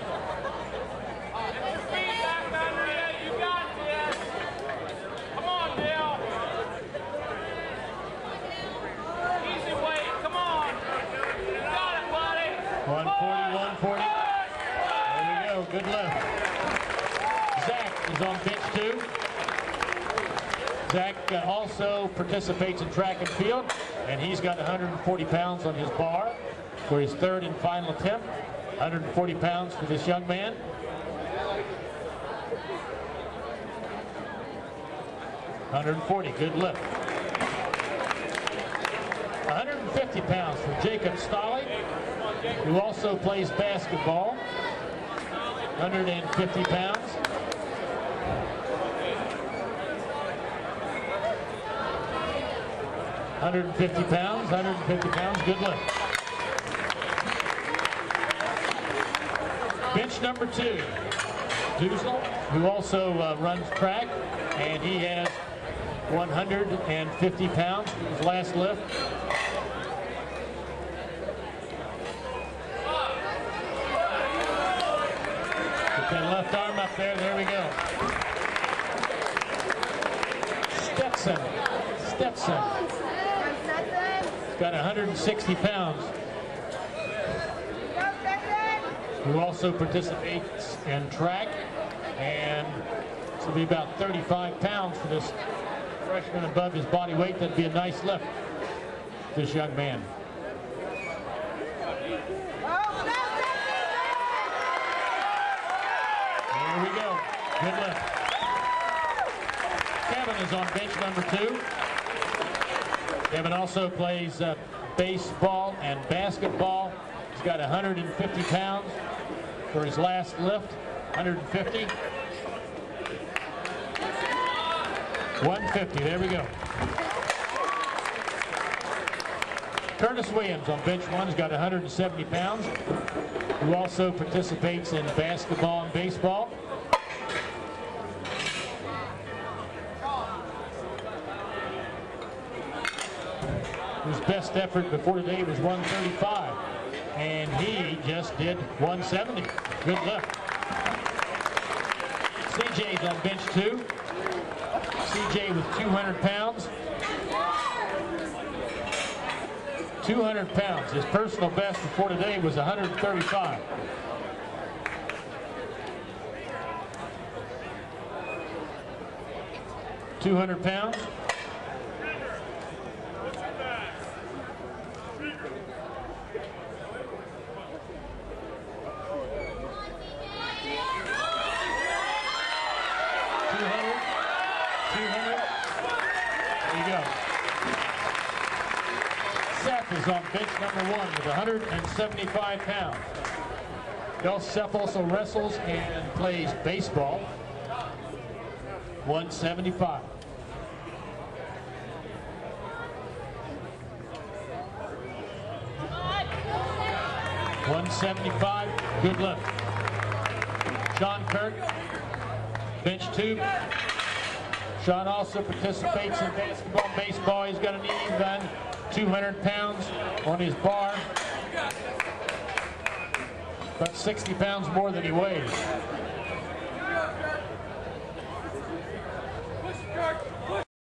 Come on, Dale. Easy weight. Come on. You got it, buddy. 140, 140. There we go. Good lift. Zach is on bench 2. Zach also participates in track and field, and he's got 140 pounds on his bar for his 3rd and final attempt. 140 pounds for this young man. $140, good lift. 150 pounds for Jacob Stolle, who also plays basketball. 150 pounds. $150, good lift. Bench number 2, Duzel, who also runs track, and he has 150 pounds for his last lift. Get that left arm up there, there we go. Stetson. He's got 160 pounds. Who also participates in track, and this will be about 35 pounds for this freshman above his body weight. That'd be a nice lift, this young man. There we go, good lift. Kevin is on bench number 2. Kevin also plays baseball and basketball. He's got 150 pounds for his last lift. 150. 150, there we go. Curtis Williams on bench 1 has got 170 pounds, who also participates in basketball and baseball. His best effort before today was 135, and he just did 170. Good lift. CJ's on bench 2. CJ with 200 pounds. 200 pounds. His personal best before today was 135. $200 pounds. Is on bench number 1 with 175 pounds. Seth also wrestles and plays baseball. 175. $175, good lift. Sean Kirk, bench 2. Sean also participates in basketball and baseball. He's got an even 200 pounds on his bar. About 60 pounds more than he weighs.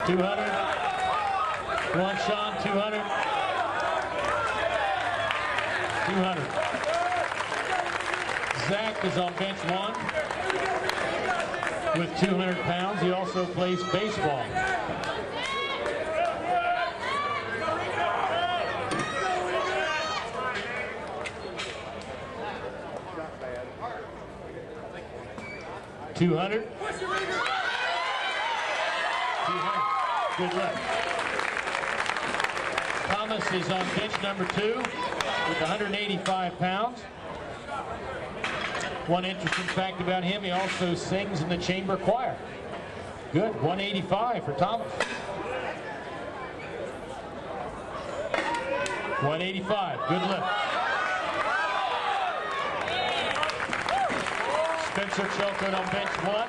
$200. Come on, Sean, 200. 200. Zach is on bench 1 with 200 pounds. He also plays baseball. $200. Good luck. Thomas is on bench number 2 with 185 pounds. One interesting fact about him, he also sings in the chamber choir. Good, 185 for Thomas. 185, good lift. Spencer Shelton on bench 1.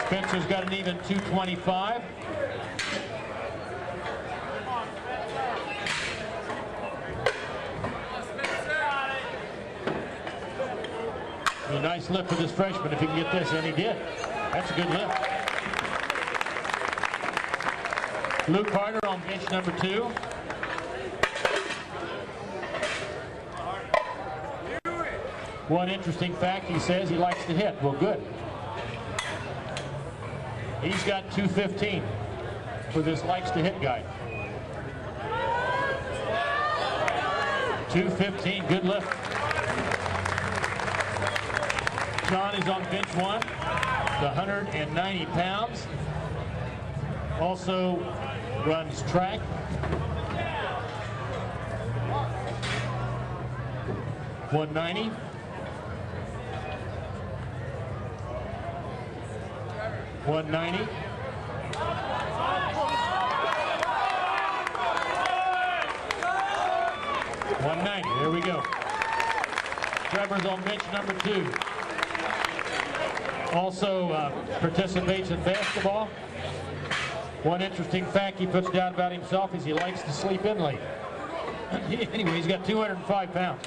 Spencer's got an even 225. Be a nice lift for this freshman if he can get this, and he did. That's a good lift. Luke Carter on bench number 2. One interesting fact, he says he likes to hit. Well, good. He's got 215 for this likes to hit guy. 215, good lift. John is on bench 1, the 190 pounds. Also runs track. $190. $190. $190. There we go. Trevor's on bench number 2. Also participates in basketball. One interesting fact he puts down about himself is he likes to sleep in late. Anyway, he's got 205 pounds.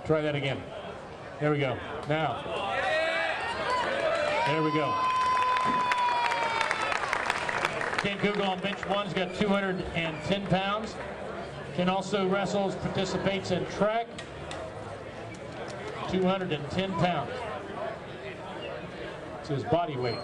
Try that again. There we go. Now. There we go. Ken Google on bench 1's got 210 pounds. Ken also wrestles, participates in track. 210 pounds. It's his body weight.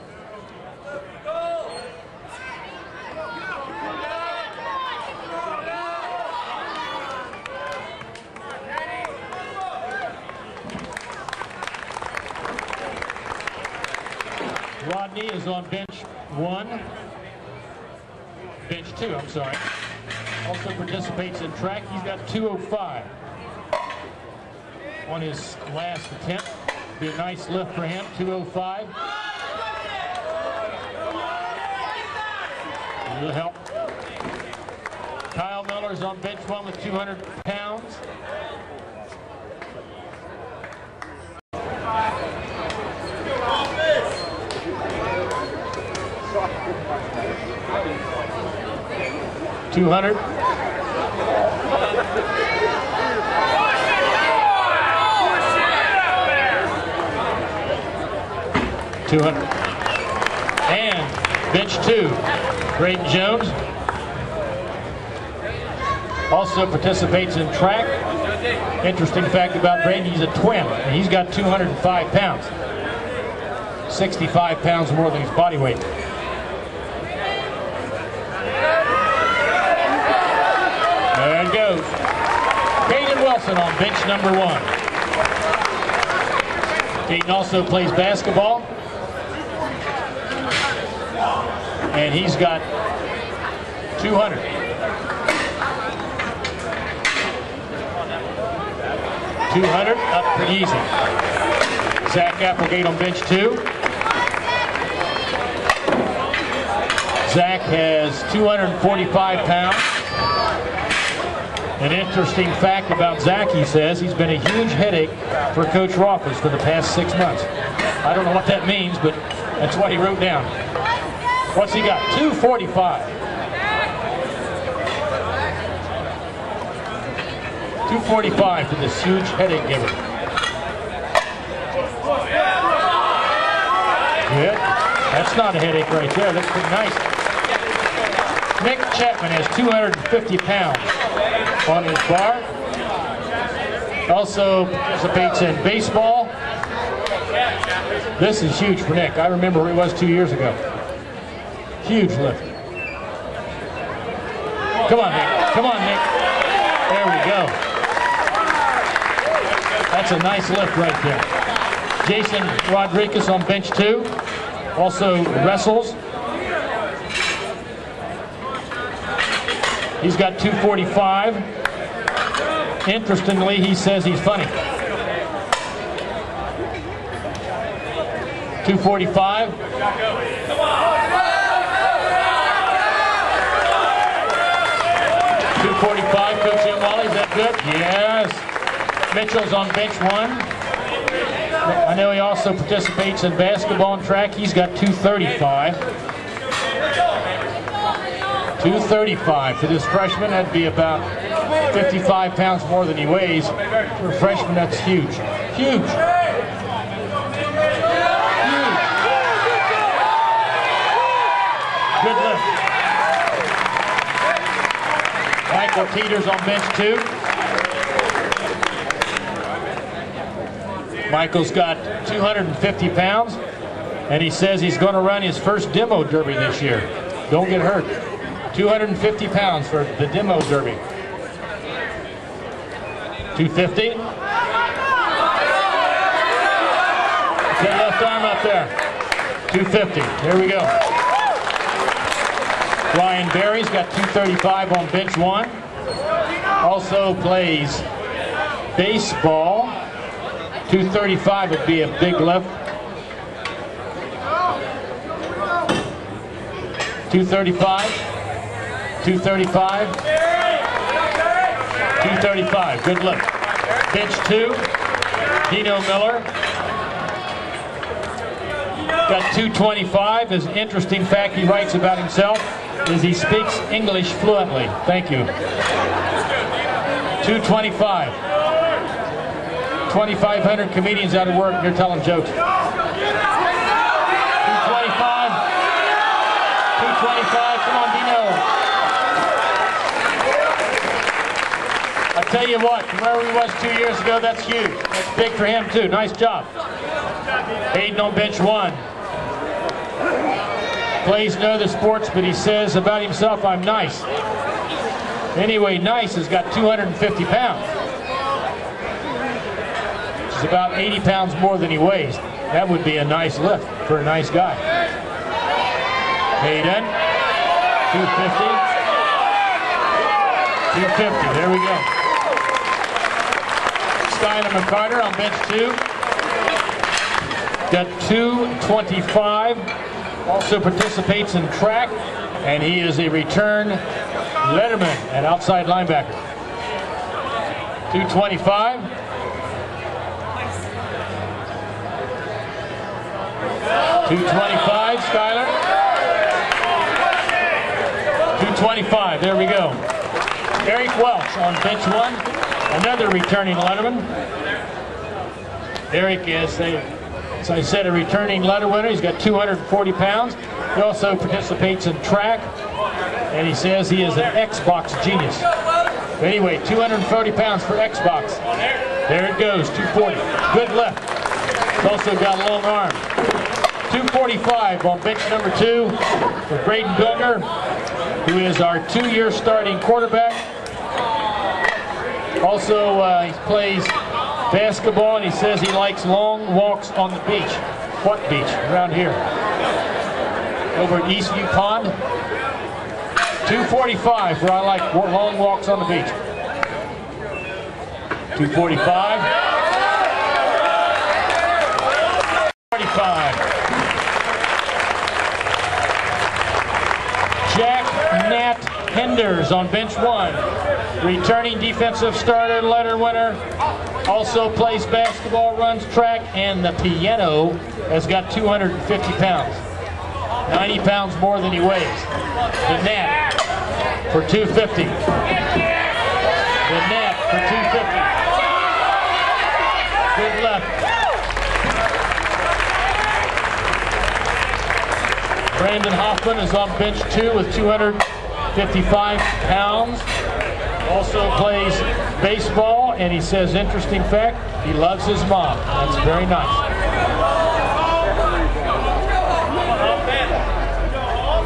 Rodney is on bench 1. Bench 2, I'm sorry. Also participates in track. He's got 205 on his last attempt. Be a nice lift for him, 205. It'll help. Kyle Miller's on bench 1 with 200 pounds. $200. And bench 2, Braden Jones. Also participates in track. Interesting fact about Braden, he's a twin, and he's got 205 pounds. 65 pounds more than his body weight. There it goes. Caden Wilson on bench number 1. Caden also plays basketball. And he's got 200. $200, up pretty easy. Zach Applegate on bench 2. Zach has 245 pounds. An interesting fact about Zach, he says, he's been a huge headache for Coach Rothfuss for the past 6 months. I don't know what that means, but that's what he wrote down. What's he got? 245. 245 for this huge headache giver. Good. That's not a headache right there. That's pretty nice. Nick Chapman has 250 pounds on his bar. Also participates in baseball. This is huge for Nick. I remember where he was 2 years ago. Huge lift. Come on, Nick. Come on, Nick. There we go. That's a nice lift right there. Jason Rodriguez on bench 2. Also wrestles. He's got 245. Interestingly, he says he's funny. 245. 245, Coach Imwally, is that good? Yes. Mitchell's on bench 1. I know he also participates in basketball and track. He's got 235. 235 for this freshman. That'd be about 55 pounds more than he weighs. For a freshman, that's huge. Huge. Good lift. Michael Peters on bench 2. Michael's got 250 pounds, and he says he's going to run his first demo derby this year. Don't get hurt. 250 pounds for the demo derby. 250. Get left arm up there. 250. Here we go. Ryan Berry's got 235 on bench 1. Also plays baseball. 235 would be a big lift. 235. 235. 235. Good lift. Bench 2. Dino Miller. Got 225. His interesting fact he writes about himself is he speaks English fluently. Thank you. 225. 2,500 comedians out of work and you're telling jokes. 225. 225. Come on, Dino. I tell you what, from where he was 2 years ago, that's huge. That's big for him too. Nice job. Hayden on bench 1. Plays no other sports, but he says about himself, I'm nice. Anyway, Nice has got 250 pounds. Which is about 80 pounds more than he weighs. That would be a nice lift for a nice guy. Hayden, 250. 250, there we go. Skylar McCarter on bench 2. Got 225. Also participates in track, and he is a return letterman at outside linebacker. 225. 225, Skylar. 225, there we go. Eric Welch on bench 1, another returning letterman. Eric is as I said, a returning letter winner. He's got 240 pounds. He also participates in track, and he says he is an Xbox genius. But anyway, 240 pounds for Xbox. There it goes, 240. Good lift. He's also got a long arm. 245 on bench number 2 for Braden Bilger, who is our 2-year starting quarterback. Also, he plays basketball, and he says he likes long walks on the beach. What beach? Around here. Over at Eastview Pond. 245, where I like long walks on the beach. 245. 45. Jack Nat Henders on bench 1. Returning defensive starter, letter winner. Also plays basketball, runs track, and the piano has got 250 pounds. 90 pounds more than he weighs. The Nat for 250. The Nat for 250. Good left. Brandon Hoffman is on bench 2 with 255 pounds. Also plays baseball, and he says, interesting fact, he loves his mom. That's very nice.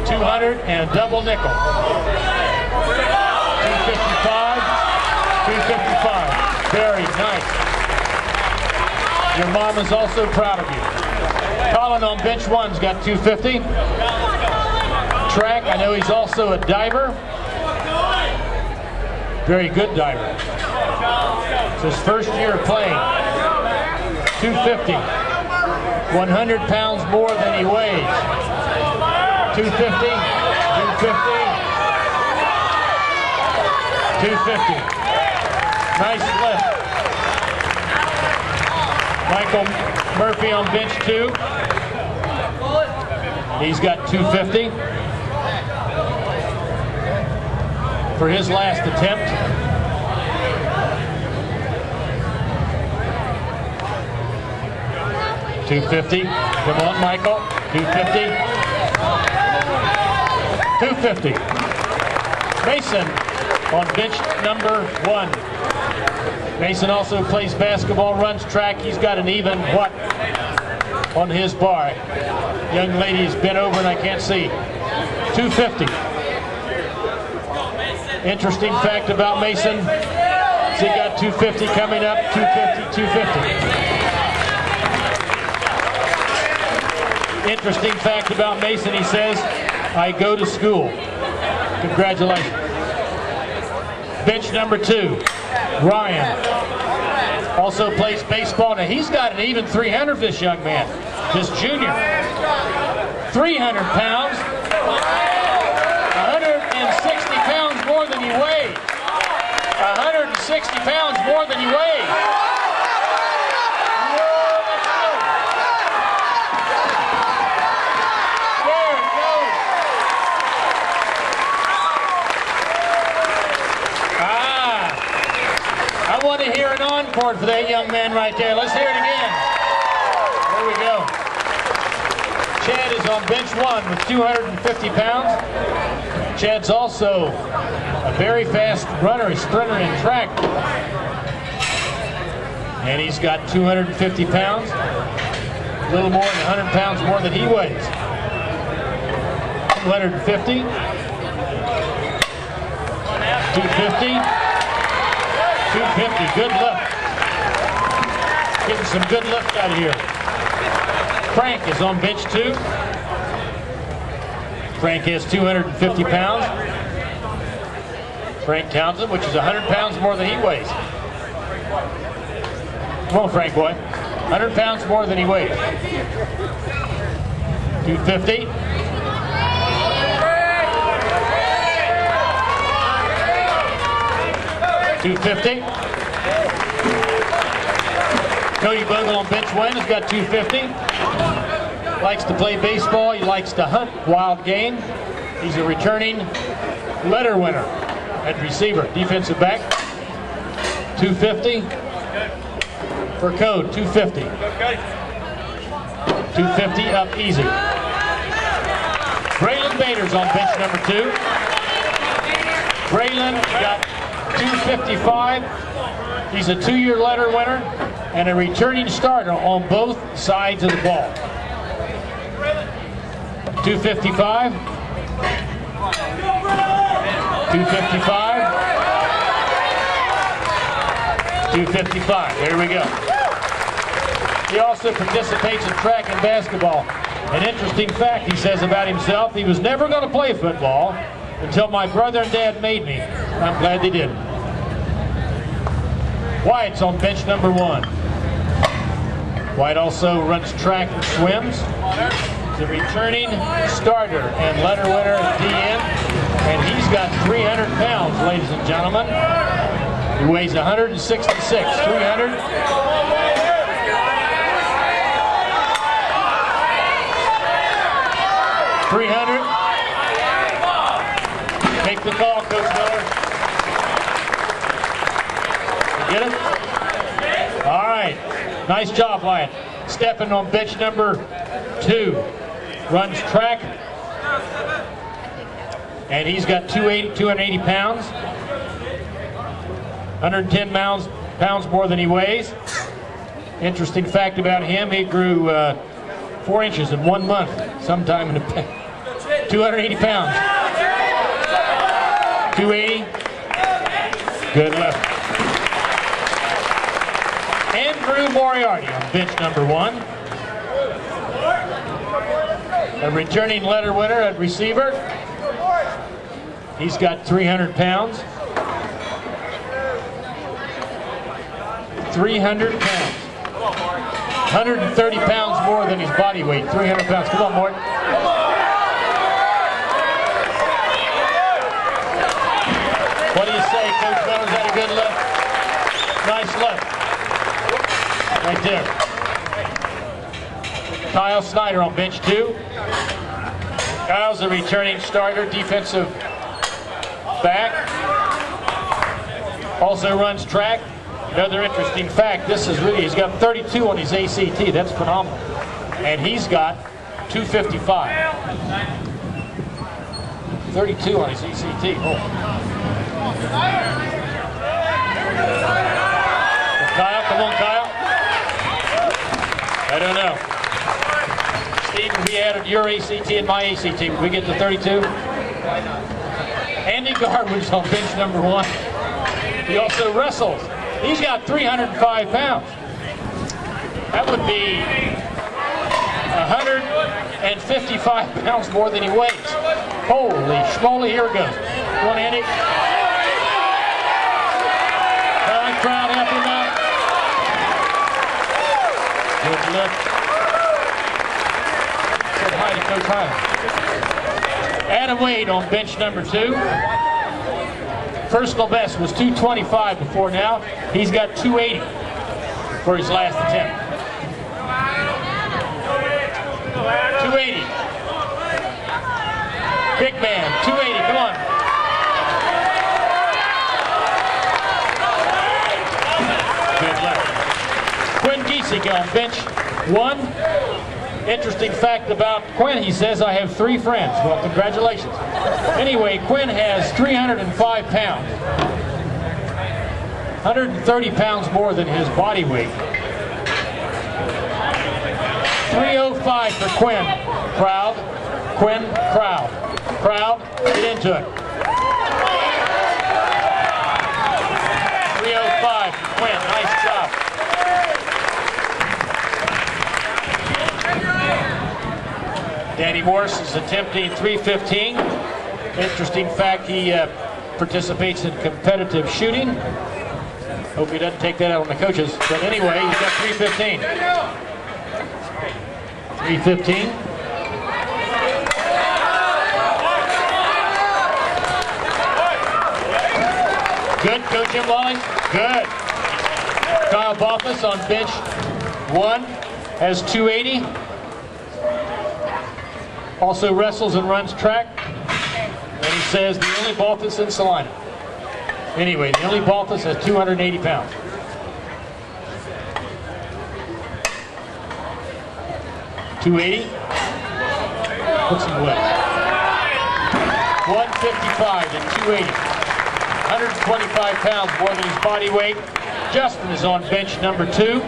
200 and a double nickel. 255, 255. Very nice. Your mom is also proud of you. Colin on bench 1's got 250. Track, I know he's also a diver. Very good diver. It's his first year playing. 250. 100 pounds more than he weighs. 250. 250. 250. Nice lift. Michael Murphy on bench 2. He's got 250 for his last attempt. $250. Come on, Michael. $250. $250. Mason on bench number 1. Mason also plays basketball, runs track. He's got an even what on his bar? Young lady's bent over and I can't see. $250. Interesting fact about Mason, he got $250 coming up, $250, $250. Interesting fact about Mason, he says, I go to school. Congratulations. Bench number 2, Ryan. Also plays baseball. Now he's got an even 300, this young man, this junior. 300 pounds, 160 pounds more than he weighed. 160 pounds more than he weighed. I want to hear an encore for that young man right there. Let's hear it again. There we go. Chad is on bench 1 with 250 pounds. Chad's also a very fast runner, a sprinter in track. And he's got 250 pounds. A little more than 100 pounds more than he weighs. 250. 250. 250, good lift. Getting some good lift out of here. Frank is on bench 2. Frank has 250 pounds. Frank Townsend, which is 100 pounds more than he weighs. Come on, Frank boy. 100 pounds more than he weighs. 250. 250. Cody Bogle on bench 1 has got 250. Likes to play baseball. He likes to hunt wild game. He's a returning letter winner at receiver, defensive back. 250 for Code. 250. 250 up easy. Braylon Bader's on bench number 2. Braylon got 255. He's a 2-year letter winner and a returning starter on both sides of the ball. 255. 255. 255. There we go. He also participates in track and basketball. An interesting fact he says about himself, he was never going to play football until my brother and dad made me. I'm glad they did. Wyatt's on bench number 1. Wyatt also runs track and swims. The returning starter and letter winner at DN. And he's got 300 pounds, ladies and gentlemen. He weighs 166. 300. 300. Take the call, Coach Miller. Get it? All right. Nice job, Wyatt. Stepping on bench number 2. Runs track. And he's got 280 pounds. 110 pounds more than he weighs. Interesting fact about him, he grew 4 inches in 1 month sometime in the past. 280 pounds. 280. Good left. Andrew Moriarty on bench number 1. A returning letter winner at receiver. He's got 300 pounds. 300 pounds. 130 pounds more than his body weight. 300 pounds. Come on, Mort. What do you say, Coach Miller's had a good lift? Nice lift. Right there. Kyle Snyder on bench 2. Kyle's a returning starter, defensive back. Also runs track. Another interesting fact, he's got 32 on his ACT. That's phenomenal. And he's got 255. 32 on his ACT. Oh. Kyle, come on, Kyle. I don't know. Steve, if we added your ACT and my ACT, would we get to 32? Andy Garwood's on bench number 1. He also wrestles. He's got 305 pounds. That would be 155 pounds more than he weighs. Holy schmoly, here it goes. Come on, Andy. Crowd, help him out. Good look. Said hi to Coach Hyland. Adam Wade on bench number 2. Personal best was 225 before now. He's got 280 for his last attempt. 280. Big man, 280, come on. Good luck. Quinn Giesecke on bench 1. Interesting fact about Quinn, he says, I have 3 friends. Well, congratulations. Anyway, Quinn has 305 pounds. 130 pounds more than his body weight. 305 for Quinn. Crowd. Quinn, crowd. Crowd, get into it. 305 for Quinn. Nice job. Danny Morse is attempting 315. Interesting fact, he participates in competitive shooting. Hope he doesn't take that out on the coaches. But anyway, he's got 315. 315. Good, Coach Jim Lawley. Good. Kyle Boffus on bench 1 has 280. Also wrestles and runs track. And he says the only Boffus in Celina. Anyway, the only Boffus has 280 pounds. $280. What's he weigh? 155 and 280. 125 pounds more than his body weight. Justin is on bench number 2.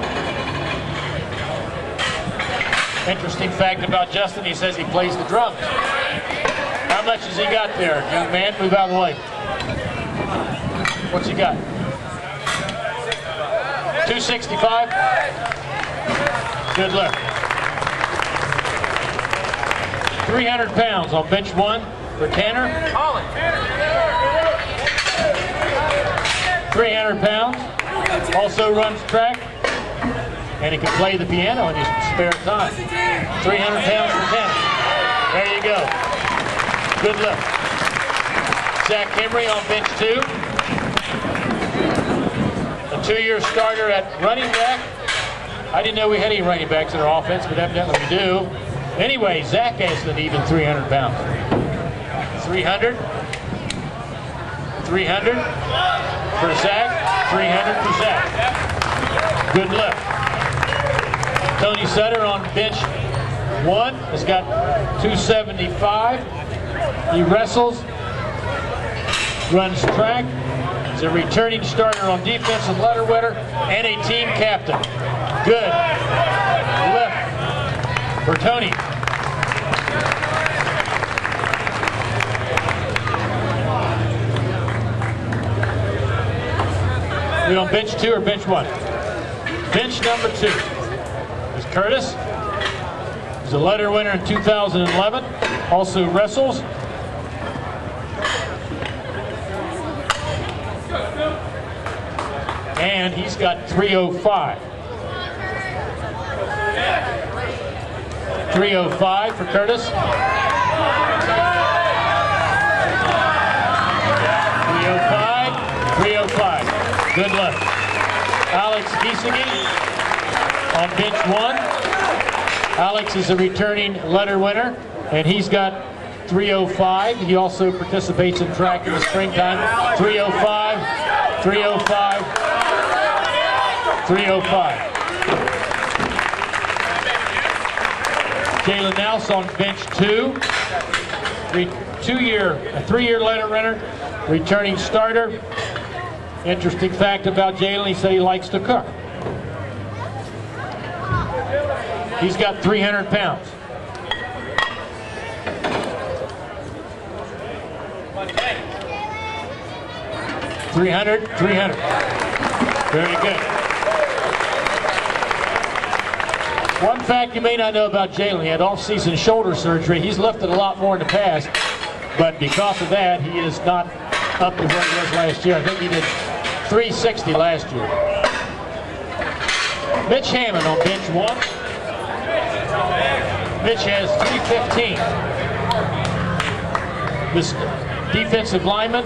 Interesting fact about Justin, he says he plays the drums. How much has he got there, young man? Move out of the way. What's he got? 265? Good luck. 300 pounds on bench 1 for Tanner. 300 pounds. Also runs track. And he can play the piano in his spare time. 300 pounds for Tanner. There you go. Good luck. Zach Emery on bench 2. A 2-year starter at running back. I didn't know we had any running backs in our offense, but evidently we do. Anyway, Zach has an even 300 pounds. 300. 300 for Zach. 300 for Zach. Good luck. Tony Sutter on bench 1 has got 275. He wrestles, runs track. He's a returning starter on defense and letter winner and a team captain. Good lift for Tony. We on bench 2 or bench 1? Bench number 2 is Curtis. He's a letter winner in 2011. Also wrestles. And he's got 305. 305 for Curtis. 305. 305. Good luck. Alex Giesecke on bench 1. Alex is a returning letter winner, and he's got 3:05. He also participates in track in the springtime. 3:05, 3:05, 3:05. Jalen Nels on bench 2. A 3-year letter winner, returning starter. Interesting fact about Jalen, he said he likes to cook. He's got 300 pounds. $300. Very good. One fact you may not know about Jalen, he had off-season shoulder surgery. He's lifted a lot more in the past, but because of that, he is not up to where he was last year. I think he did 360 last year. Mitch Hammond on bench 1. Mitch has 315. This defensive lineman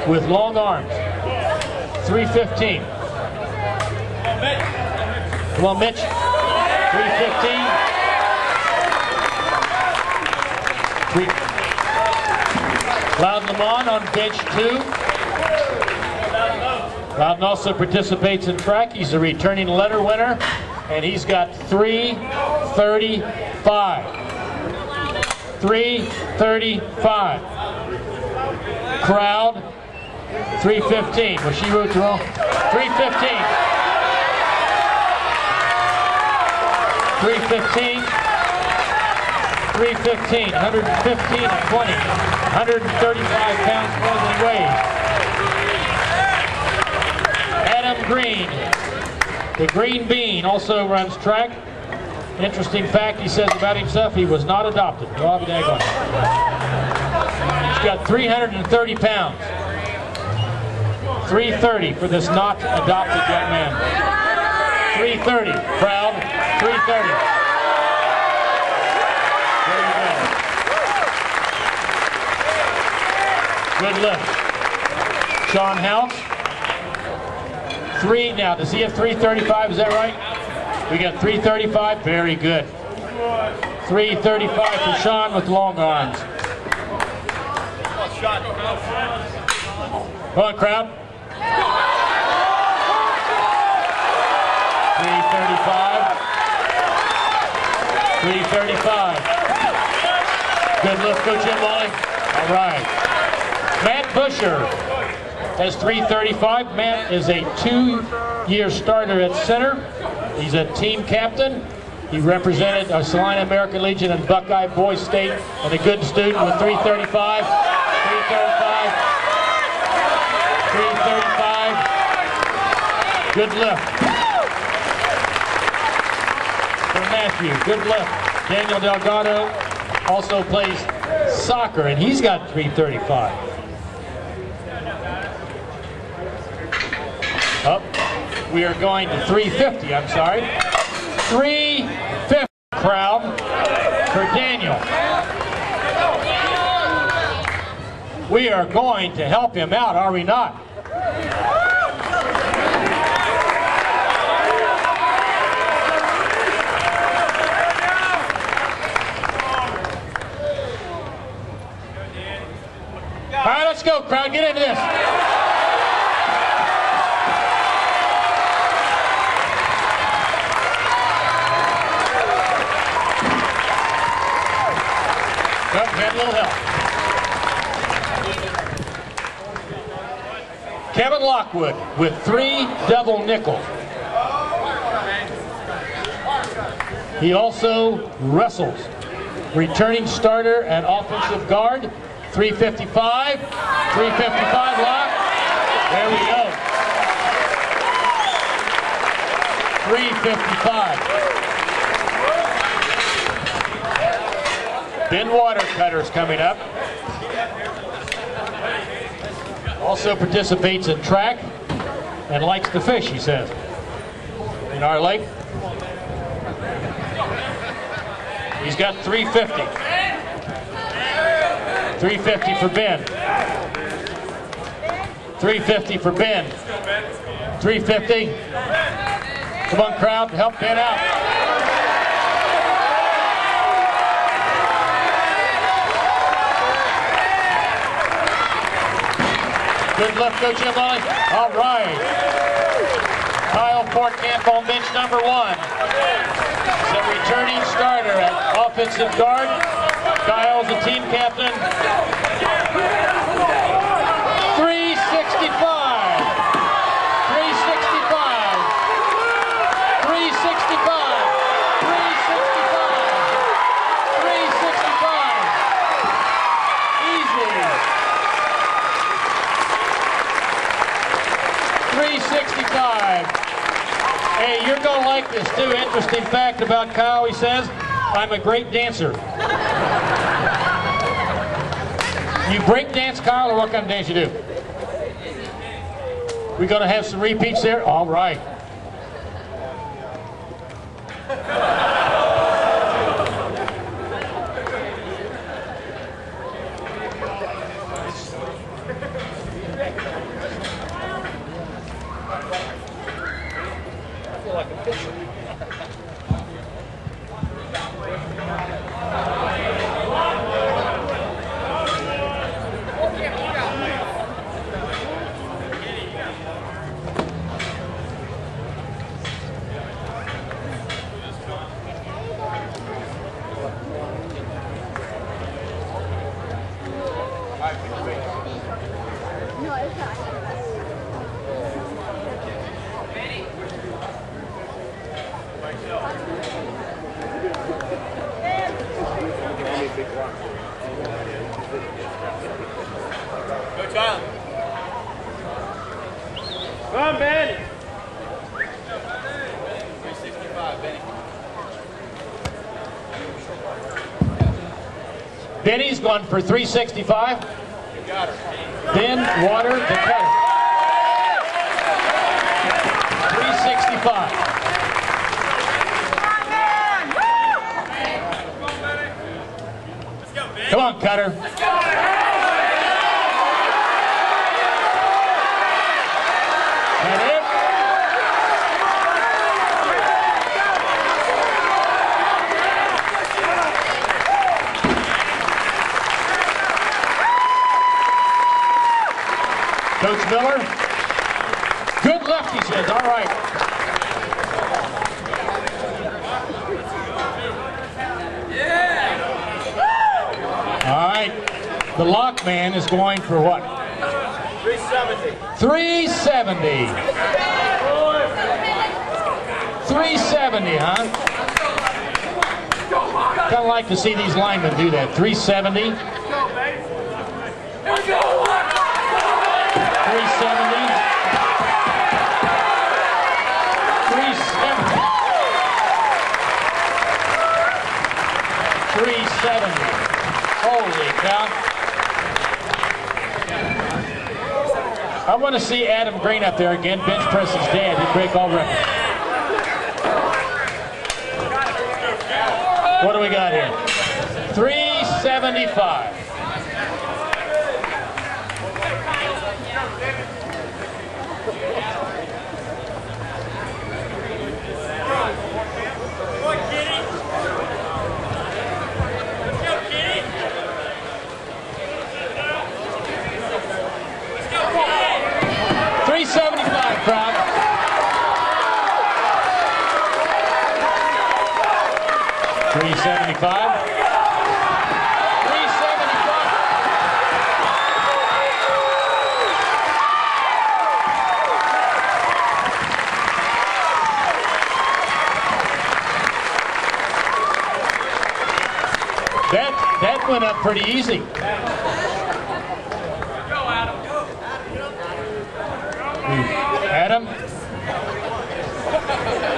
with long arms. 315. Come on, Mitch. 315. Loudon Lamont on bench 2. Loudon also participates in track. He's a returning letter winner, and he's got 3:35. 3:35. Crowd 3:15. Well, she wrote wrong. 3:15. 3:15. 3:15. 115 and 20. 135 pounds more than weight. Adam Green, the Green Bean, also runs track. Interesting fact he says about himself, he was not adopted. He's got 330 pounds. 330 for this not adopted young man. 330, proud, 330. Very good. Good lift. Sean House. 3 now, does he have 335, is that right? We got 335, very good. 335 for Sean with long arms. Come on, crowd. 335. 335. Good lift, Coach Molly. All right. Matt Busher has 335. Matt is a 2-year starter at center. He's a team captain. He represented Celina American Legion and Buckeye Boys State, and a good student with 335. 335. 335. Good lift. For Matthew, good lift. Daniel Delgado also plays soccer, and he's got 335. Up. We are going to 350, I'm sorry. 350 crowd for Daniel. We are going to help him out, are we not? All right, let's go, crowd. Get into this. Get a little help. Kevin Lockwood with 3 double nickels. He also wrestles. Returning starter and offensive guard. 355. 355 lock. There we go. 355. Ben Watercutter's coming up. Also participates in track and likes to fish, he says, in our lake. He's got 350. 350 for Ben. 350 for Ben. 350. Come on, crowd, help Ben out. Good lift, Coach Emily. All right. Kyle Fortcamp on bench number 1. The returning starter at offensive guard. Kyle's the team captain. 365. 365. 365. 365. 365. Easy. 365. Hey, you're going to like this too. Interesting fact about Kyle, he says, I'm a great dancer. You break dance, Kyle, or what kind of dance you do? We're going to have some repeats there? All right. Come on, Benny. 365, Benny. Benny's going for 365. You got her. Then water the cutter. 365. Come on, cutter. And it. Coach Miller, good left, he says. All right. All right. The lock man is going for what? 370. 370. 370, huh? Kind of like to see these linemen do that. 370. 370. 370. Holy cow. I want to see Adam Green up there again. Bench press his dad. He'd break all records. What do we got here? 375. Crowd. 375. 375. That went up pretty easy. Adam,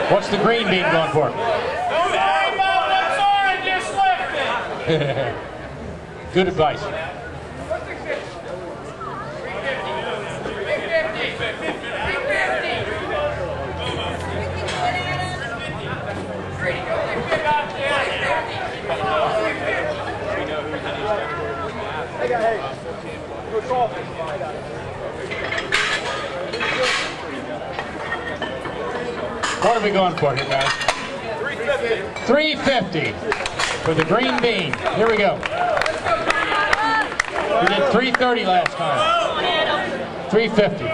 what's the green bean going for? Good advice. What are we going for here, guys? 350. 350 for the green bean. Here we go. We did 330 last time. 350.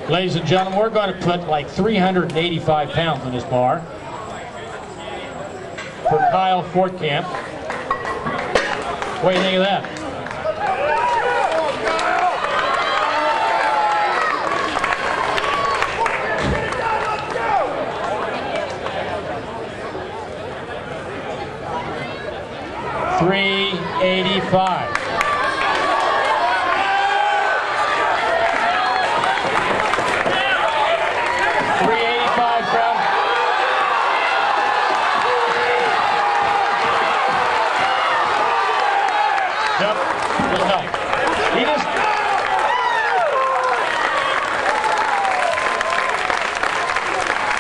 Ladies and gentlemen, we're going to put like 385 pounds on this bar for Kyle Fortkamp. What do you think of that? $385.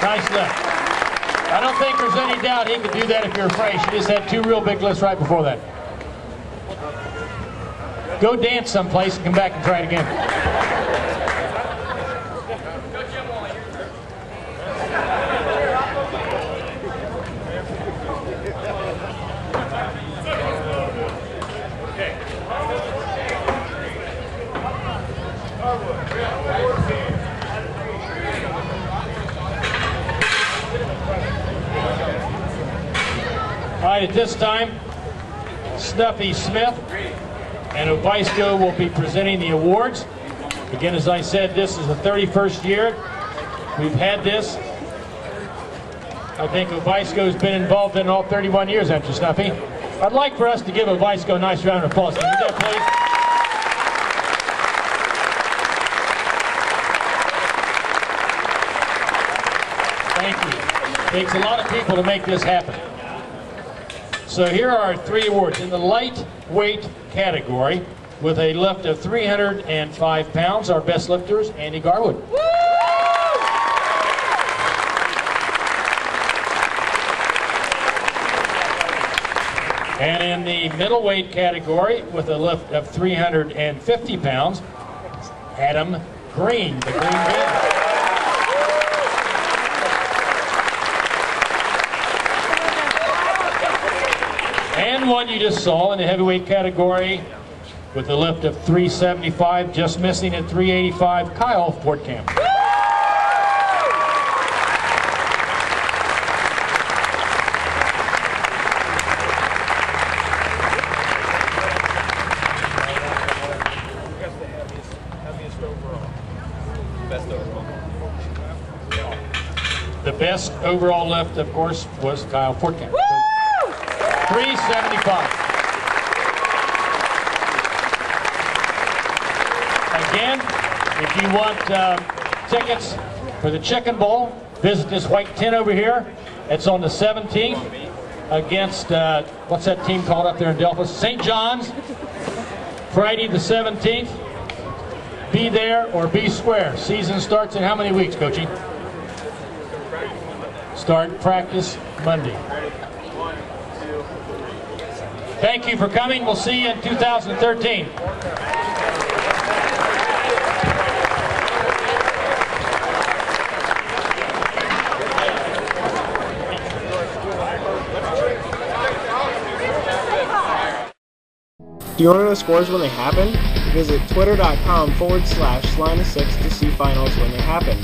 Nice lift. I don't think there's any doubt he could do that if you're afraid. She just had two real big lifts right before that. Go dance someplace and come back and try it again. All right, at this time, Snuffy Smith and Ovisko will be presenting the awards. Again, as I said, this is the 31st year we've had this. I think Ovisko's been involved in all 31 years, haven't you, Snuffy? I'd like for us to give Ovisko a nice round of applause. Can you do that, please? Thank you. It takes a lot of people to make this happen. So here are our three awards. In the lightweight category, with a lift of 305 pounds, our best lifters, Andy Garwood. Woo! And in the middleweight category, with a lift of 350 pounds, Adam Green, the Green Bean. And one you just saw in the heavyweight category with a lift of 375, just missing at 385, Kyle Fortkamp. The best overall lift, of course, was Kyle Fortkamp. 375. Again, if you want tickets for the Chicken Bowl, visit this white tent over here. It's on the 17th against, what's that team called up there in Delphos? St. John's, Friday the 17th. Be there or be square. Season starts in how many weeks, Coachy? Start practice Monday. Thank you for coming. We'll see you in 2013. Do you want to know scores when they happen? Visit twitter.com/Celina6 to see finals when they happen.